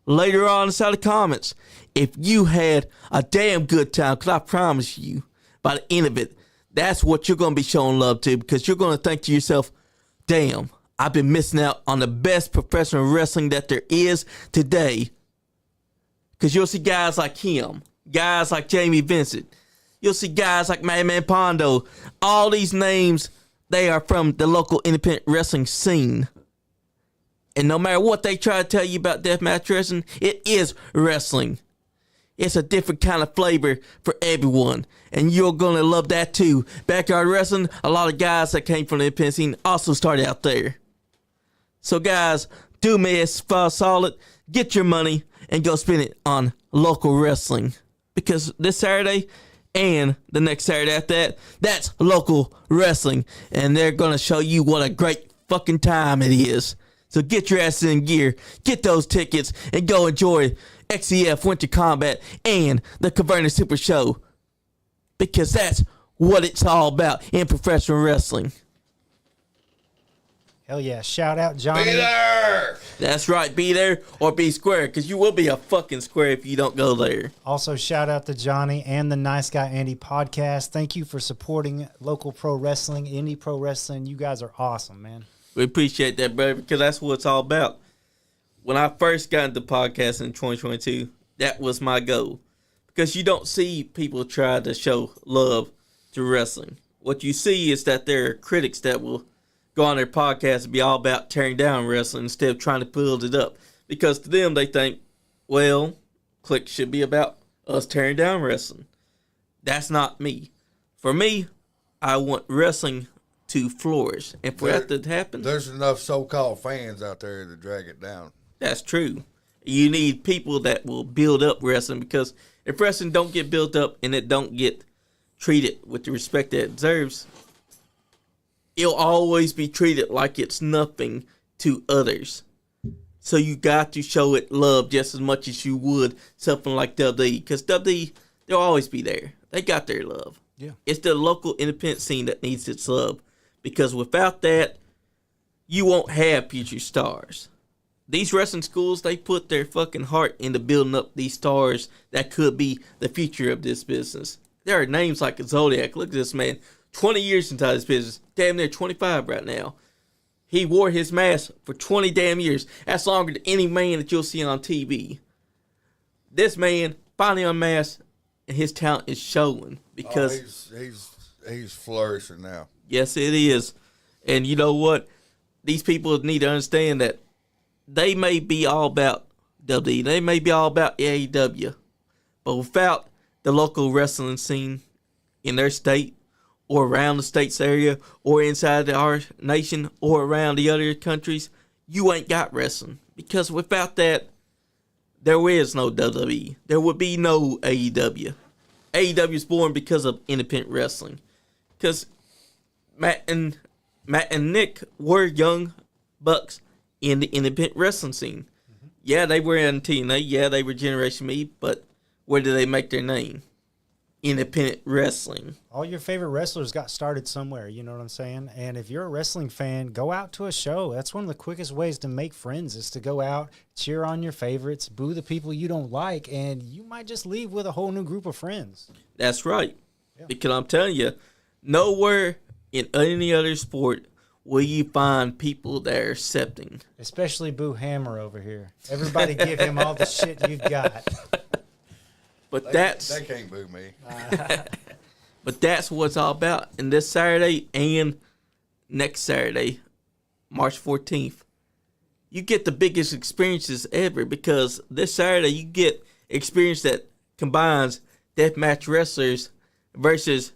later on inside the comments if you had a damn good time, because I promise you, by the end of it, that's what you're going to be showing love to, because you're going to think to yourself, damn, I've been missing out on the best professional wrestling that there is today. Because you'll see guys like him, guys like Jamie Vincent. You'll see guys like Madman Pondo. All these names, they are from the local independent wrestling scene. And no matter what they try to tell you about deathmatch wrestling, it is wrestling. It's a different kind of flavor for everyone. And you're going to love that too. Backyard wrestling, a lot of guys that came from the independent scene also started out there. So guys, do me a solid. Get your money and go spend it on local wrestling. Because this Saturday and the next Saturday after that, that's local wrestling. And they're going to show you what a great fucking time it is. So get your ass in gear, get those tickets, and go enjoy XCF Winter Kombat and the Caverna Super Show. Because that's what it's all about in professional wrestling. Hell yeah. Shout out Johnny. Be there! That's right. Be there or be square, because you will be a fucking square if you don't go there. Also, shout out to Johnny and the Nice Guy Andy podcast. Thank you for supporting local pro wrestling, indie pro wrestling. You guys are awesome, man. We appreciate that, brother, because that's what it's all about. When I first got into podcasting in 2022, that was my goal. Because you don't see people try to show love to wrestling. What you see is that there are critics that will go on their podcast and be all about tearing down wrestling instead of trying to build it up. Because to them, they think, well, click should be about us tearing down wrestling. That's not me. For me, I want wrestling to flourish. And for that to happen, There's enough so-called fans out there to drag it down. that's true. You need people that will build up wrestling, because if wrestling don't get built up and it don't get treated with the respect that it deserves, it'll always be treated like it's nothing to others. So you got to show it love just as much as you would something like WWE, because WWE, they'll always be there. They got their love. Yeah. It's the local independent scene that needs its love, because without that, you won't have future stars. These wrestling schools, they put their fucking heart into building up these stars that could be the future of this business. There are names like Zodiac. Look at this man. 20 years into this business. Damn near 25 right now. He wore his mask for 20 damn years. That's longer than any man that you'll see on TV. This man finally unmasked, and his talent is showing. Because He's flourishing now. yes, it is. And you know what? These people need to understand that they may be all about WWE. They may be all about AEW. But without the local wrestling scene in their state, or around the state's area, or inside our nation, or around the other countries, you ain't got wrestling. Because without that, there is no WWE. There would be no AEW. AEW is born because of independent wrestling. Because Matt and Nick were young bucks in the independent wrestling scene. Mm-hmm. Yeah, they were in TNA. Yeah, they were Generation Me. But where did they make their name? Independent wrestling. All your favorite wrestlers got started somewhere, you know what I'm saying? And if you're a wrestling fan, go out to a show. That's one of the quickest ways to make friends, is to go out, cheer on your favorites, boo the people you don't like, and you might just leave with a whole new group of friends. That's right. Yeah. Because I'm telling you, nowhere in any other sport will you find people that are accepting. Especially Boo Hammer over here. Everybody give him all the shit you've got. But They can't boo me. But that's what it's all about. And this Saturday and next Saturday, March 14th, you get the biggest experiences ever, because this Saturday you get experience that combines deathmatch wrestlers versus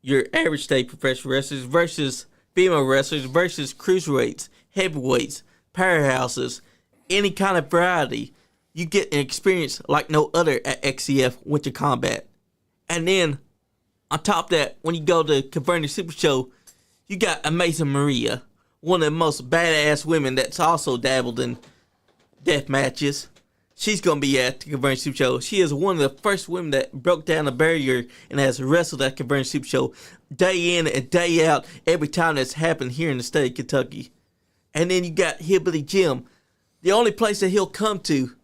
your average day professional wrestlers versus female wrestlers versus cruiserweights, heavyweights, powerhouses, any kind of variety. You get an experience like no other at XCF Winter Kombat. And then, on top of that, when you go to Converting Super Show, you got Amazing Maria, one of the most badass women that's also dabbled in death matches. She's going to be at the Converting Super Show. She is one of the first women that broke down the barrier and has wrestled at Converting Super Show day in and day out every time that's happened here in the state of Kentucky. And then you got Hillbilly Jim, the only place that he'll come to,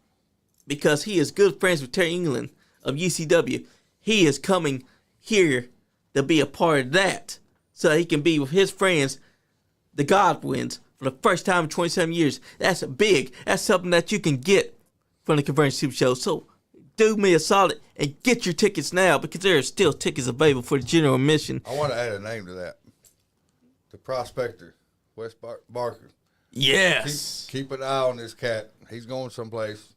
because he is good friends with Terry England of UCW. He is coming here to be a part of that, so he can be with his friends, the Godwins, for the first time in 27 years. That's big. That's something that you can get from the Converting Super Show. So do me a solid and get your tickets now, because there are still tickets available for the general admission. I want to add a name to that. The Prospector, Wes Barker. Yes. Keep an eye on this cat. He's going someplace.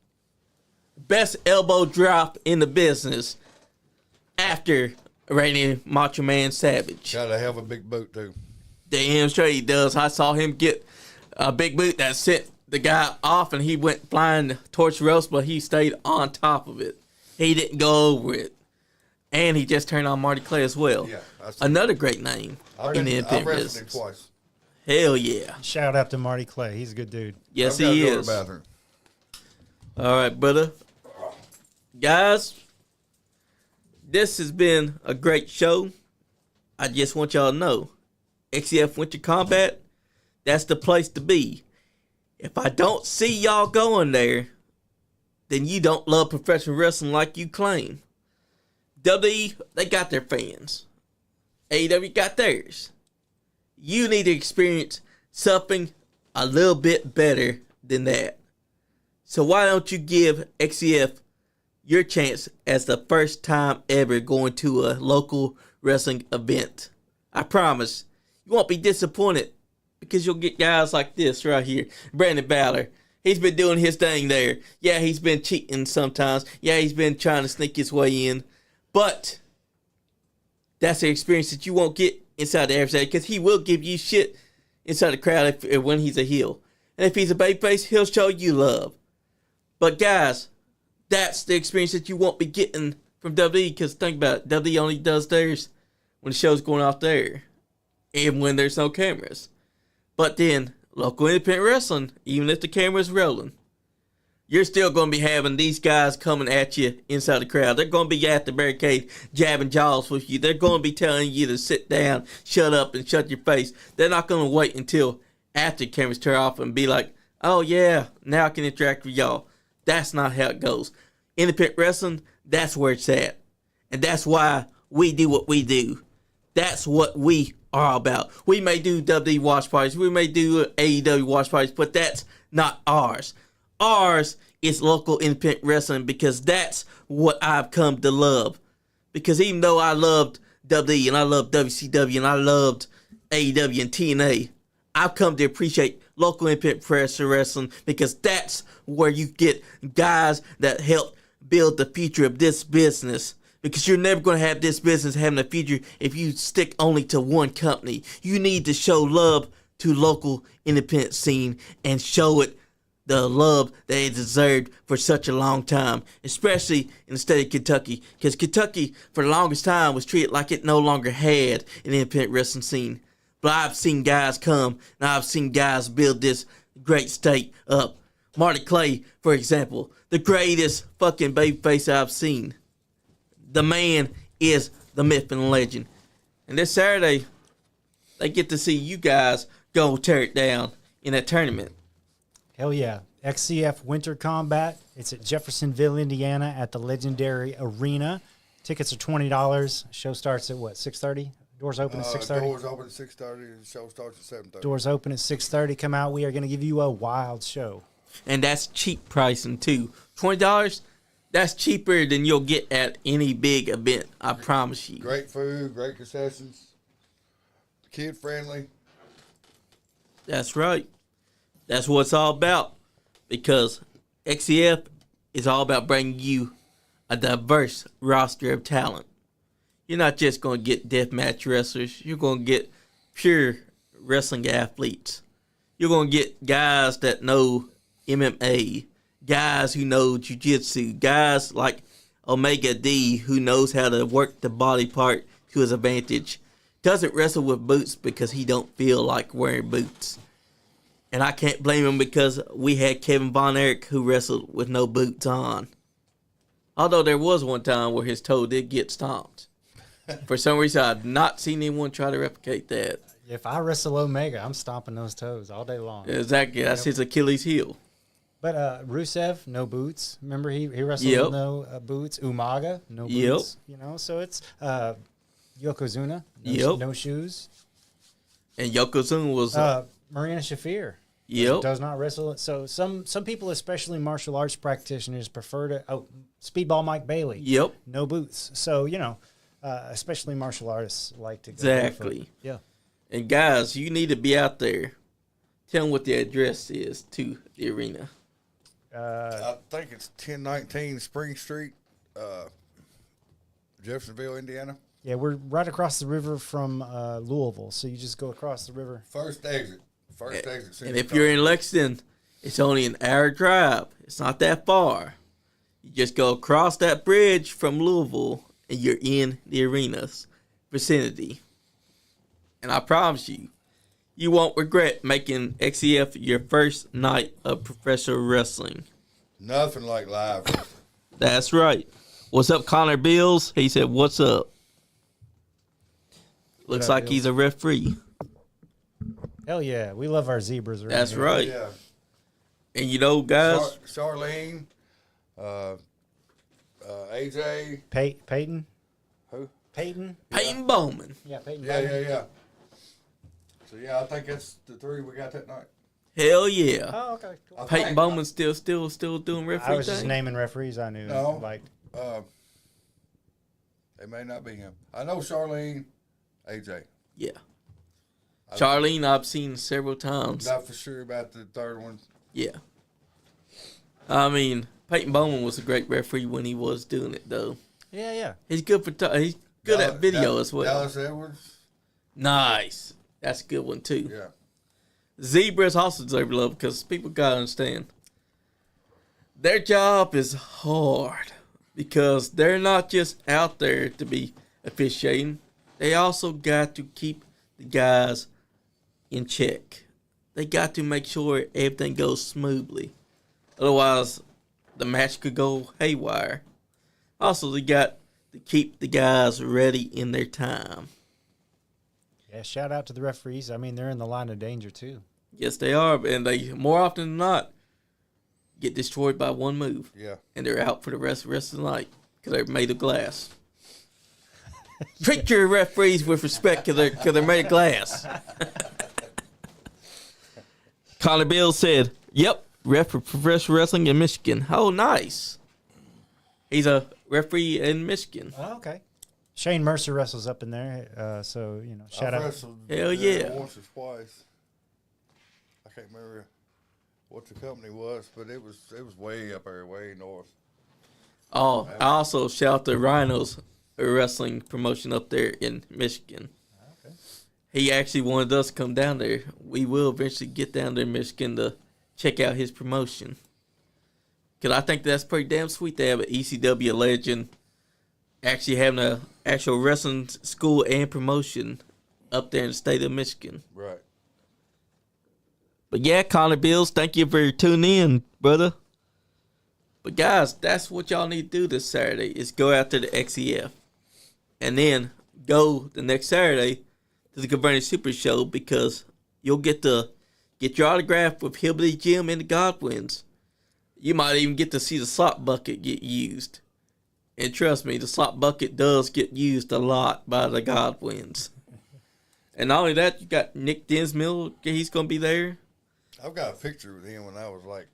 Best elbow drop in the business after Randy Macho Man Savage. Got a hell of a big boot, too. Damn straight he does. I saw him get a big boot that sent the guy off, and he went flying towards the ropes, but he stayed on top of it. He didn't go over it. And he just turned on Marty Clay as well. Yeah, another great name in the independent I've wrestled him business. twice. Hell yeah. Shout out to Marty Clay. He's a good dude. Yes, I've gotta he go to is. the bathroom. All right, brother. Guys, this has been a great show. I just want y'all to know, XCF Winter Kombat, that's the place to be. If I don't see y'all going there, then you don't love professional wrestling like you claim. WWE, they got their fans. AEW got theirs. You need to experience something a little bit better than that. So why don't you give XCF your chance as the first time ever going to a local wrestling event? I promise you won't be disappointed because you'll get guys like this right here. Brandon Valor. He's been doing his thing there. Yeah, he's been cheating sometimes. Yeah, he's been trying to sneak his way in. But that's the experience that you won't get inside the average because he will give you shit inside the crowd when he's a heel. And if he's a babyface, he'll show you love. But guys, that's the experience that you won't be getting from WWE because think about it. WWE only does theirs when the show's going off there and when there's no cameras. But then, local independent wrestling, even if the camera's rolling, you're still going to be having these guys coming at you inside the crowd. They're going to be at the barricade jabbing jaws with you. They're going to be telling you to sit down, shut up, and shut your face. They're not going to wait until after the cameras turn off and be like, oh yeah, now I can interact with y'all. That's not how it goes. Independent wrestling, that's where it's at. And that's why we do what we do. That's what we are about. We may do WWE watch parties. We may do AEW watch parties, but that's not ours. Ours is local independent wrestling because that's what I've come to love. Because even though I loved WWE and I loved WCW and I loved AEW and TNA, I've come to appreciate local independent professional wrestling because that's where you get guys that help build the future of this business. Because you're never going to have this business having a future if you stick only to one company. You need to show love to local independent scene and show it the love that it deserved for such a long time, especially in the state of Kentucky. Because Kentucky, for the longest time, was treated like it no longer had an independent wrestling scene. But I've seen guys come, and I've seen guys build this great state up. Marty Clay, for example, the greatest fucking babyface I've seen. The man is the myth and the legend. And this Saturday, they get to see you guys go tear it down in that tournament. Hell yeah. XCF Winter Kombat. It's at Jeffersonville, Indiana at the legendary arena. Tickets are $20. Show starts at what, 6:30? Doors open at 6:30? Doors open at 6:30. The show starts at 7:30. Doors open at 6:30. Come out. We are going to give you a wild show. And that's cheap pricing too. $20, that's cheaper than you'll get at any big event. I promise you. Great food, great concessions, kid friendly. That's right. That's what it's all about. Because XCF is all about bringing you a diverse roster of talent. You're not just going to get deathmatch wrestlers. You're going to get pure wrestling athletes. You're going to get guys that know MMA, guys who know jiu-jitsu, guys like Omega D who knows how to work the body part to his advantage. Doesn't wrestle with boots because he don't feel like wearing boots. And I can't blame him because we had Kevin Von Erich who wrestled with no boots on. Although there was one time where his toe did get stomped. For some reason, I've not seen anyone try to replicate that. If I wrestle Omega, I'm stomping those toes all day long. Exactly. That's his Achilles heel. But Rusev, no boots. Remember, he wrestled with no boots. Umaga, no boots. You know, so it's Yokozuna, no shoes. And Yokozuna was... Marina Shafir does not wrestle. So some people, especially martial arts practitioners, prefer to... Oh, Speedball Mike Bailey. Yep. No boots. So, you know, especially martial artists like to go Exactly. Yeah. And guys, you need to be out there. Tell them what the address is to the arena. I think it's 1019 Spring Street, Jeffersonville, Indiana. Yeah, we're right across the river from Louisville, so you just go across the river. First exit. And if you're in Lexington, it's only an hour drive. It's not that far. You just go across that bridge from Louisville, and you're in the arena's vicinity. And I promise you, you won't regret making XCF your first night of professional wrestling. Nothing like live. That's right. What's up, Connor Bills? He said, what's up? Looks What up, like Bill? he's a referee. Hell yeah, we love our zebras. Around That's here. right. Yeah. And you know, guys, Charlene, AJ, Peyton. who? Peyton. Peyton Bowman. Yeah, Peyton. Yeah. So yeah, I think that's the 3 we got that night. Hell yeah. Oh, okay. Cool. I Peyton think- Bowman still doing referee I was just thing? naming referees I knew. No. Like, It may not be him. I know Charlene, AJ. Yeah. Charlene, I've seen several times. Not for sure about the third one. Yeah. I mean, Peyton Bowman was a great referee when he was doing it, though. yeah. He's good he's good at video as well. Dallas Edwards. Nice. That's a good one, too. Yeah. Zebras also deserve love because people got to understand. Their job is hard because they're not just out there to be officiating. They also got to keep the guys in check. They got to make sure everything goes smoothly. Otherwise, the match could go haywire. Also, they got to keep the guys ready in their time. Yeah, shout out to the referees. I mean, they're in the line of danger, too. Yes, they are, and they more often than not get destroyed by one move, Yeah. and they're out for the rest of the night because they're made of glass. Treat your referees with respect because they're made of glass. Connor Bill said, "Yep, ref for professional wrestling in Michigan. Oh, nice. He's a referee in Michigan. Oh, okay. Shane Mercer wrestles up in there, so, shout I've out. wrestled Hell there yeah. once or twice. I can't remember what the company was, but it was way up there, way north. Oh, I also shout the Rhinos wrestling promotion up there in Michigan. Okay. He actually wanted us to come down there. We will eventually get down there in Michigan to check out his promotion. Because I think that's pretty damn sweet to have an ECW legend actually having an actual wrestling school and promotion up there in the state of Michigan. Right. But yeah, Connor Bills, thank you for tuning in, brother. But guys, that's what y'all need to do this Saturday is go out to the XCF. And then go the next Saturday to the Converted Super Show because you'll get to get your autograph with Hillbilly Jim and the Godwins. You might even get to see the slop bucket get used. And trust me, the slop bucket does get used a lot by the Godwins. And not only that, you got Nick Dinsmill, he's going to be there. I've got a picture with him when I was like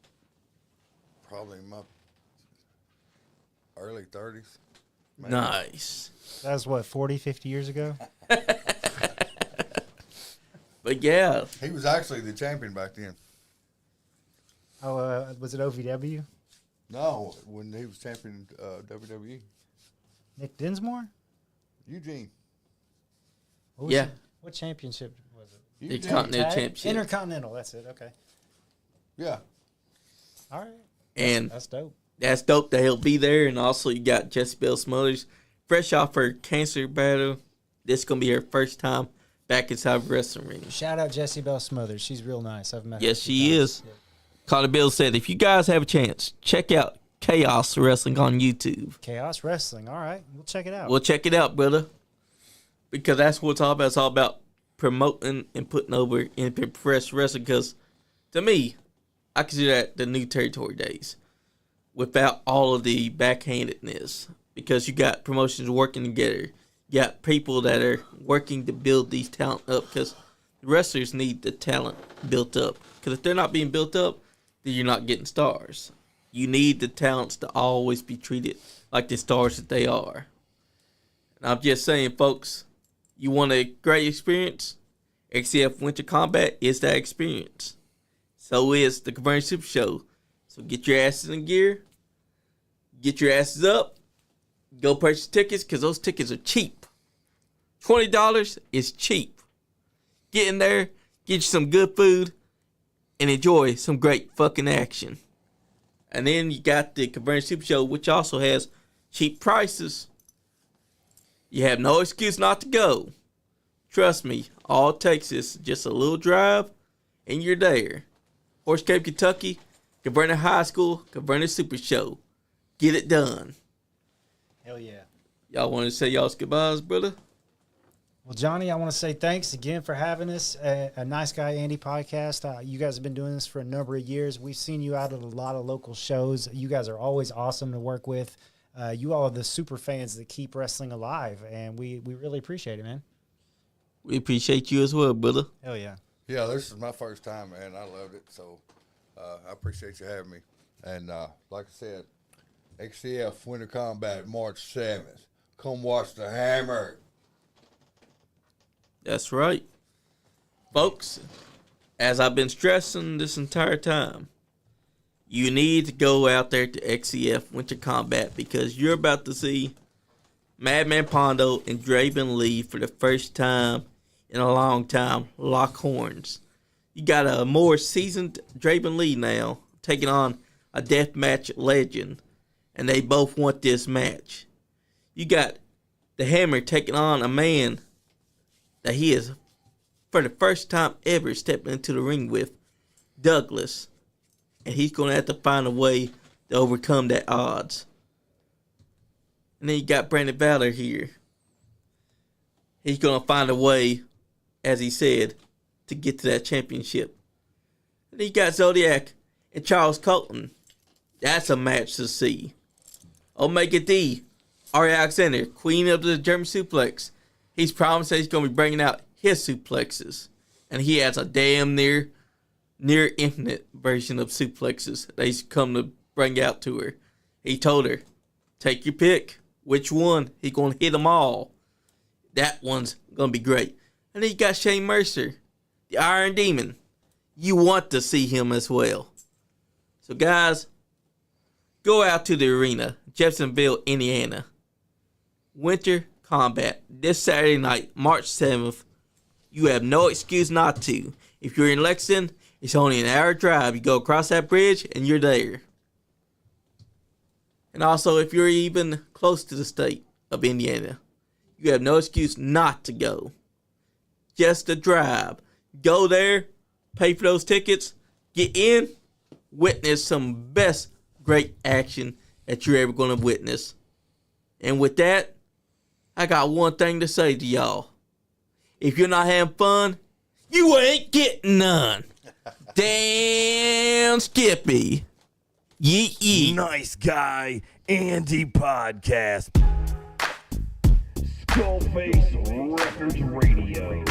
probably in my early 30s. maybe. Nice. That was, 40, 50 years ago? But yeah, He was actually the champion back then. Oh, was it OVW? No, when he was champion WWE. Nick Dinsmore? Eugene. What was Yeah. it? What championship was it? the Eugene. Continental Tag? Championship. Intercontinental, that's it. Okay. Yeah. All right. And That's dope. that's dope that he'll be there. And also, you got Jessie Bell Smothers, fresh off her cancer battle. This is going to be her first time back inside the wrestling ring. Shout out Jessie Bell Smothers. She's real nice. I've met her. Yes, a few she times. is. Connor Bill said, if you guys have a chance, check out Chaos Wrestling on YouTube. Chaos Wrestling. All right. We'll check it out. Well, check it out, brother. Because that's what it's all about. It's all about promoting and putting over in professional wrestling. Because to me, I consider that the new territory days without all of the backhandedness. Because you got promotions working together. You got people that are working to build these talent up. Because wrestlers need the talent built up. Because if they're not being built up, then you're not getting stars. You need the talents to always be treated like the stars that they are. And I'm just saying, folks, you want a great experience? XCF Winter Kombat is that experience. So is the Conversion Super Show. So get your asses in gear. Get your asses up. Go purchase tickets because those tickets are cheap. $20 is cheap. Get in there, get you some good food, and enjoy some great fucking action. And then you got the Conversion Super Show, which also has cheap prices. You have no excuse not to go. Trust me, all it takes is just a little drive, and you're there. Horse Cave, Kentucky, Converted High School, Converted Super Show. Get it done. Hell yeah. Y'all want to say y'all's goodbyes, brother? Well, Johnny, I want to say thanks again for having us at a Nice Guy Andy podcast. You guys have been doing this for a number of years. We've seen you out at a lot of local shows. You guys are always awesome to work with. You all are the super fans that keep wrestling alive, and we really appreciate it, man. We appreciate you as well, brother. Hell yeah. Yeah, this is my first time, man. I loved it. So I appreciate you having me. And like I said, XCF Winter Kombat, March 7th. Come watch the Hammer. That's right. Folks, as I've been stressing this entire time, you need to go out there to XCF Winter Kombat because you're about to see Madman Pondo and Brandon Lee for the first time in a long time lock horns. You got a more seasoned Brandon Lee now taking on a deathmatch legend, and they both want this match. You got the Hammer taking on a man that he is, for the first time ever, stepping into the ring with, Douglas. And he's going to have to find a way to overcome that odds. And then you got Brandon Valor here. He's going to find a way, as he said, to get to that championship. And then you got Zodiac and Charles Colton. That's a match to see. Omega D, Ari Alexander, Queen of the German Suplex. He's promised that he's going to be bringing out his suplexes. And he has a damn near infinite version of suplexes that he's come to bring out to her. He told her, take your pick. Which one? He's going to hit them all. That one's going to be great. And then you got Shane Mercer, the Iron Demon. You want to see him as well. So guys, go out to the arena, Jeffersonville, Indiana. Winter Kombat this Saturday night, March 7th. You have no excuse not to. If you're in Lexington, it's only an hour drive. You go across that bridge and you're there. And also, if you're even close to the state of Indiana, you have no excuse not to go. Just a drive. Go there, pay for those tickets, get in, witness some best great action that you're ever going to witness. And with that, I got one thing to say to y'all. If you're not having fun, you ain't getting none. Damn Skippy. Yeet yeet. Nice Guy Andy podcast. Skullface Records Radio.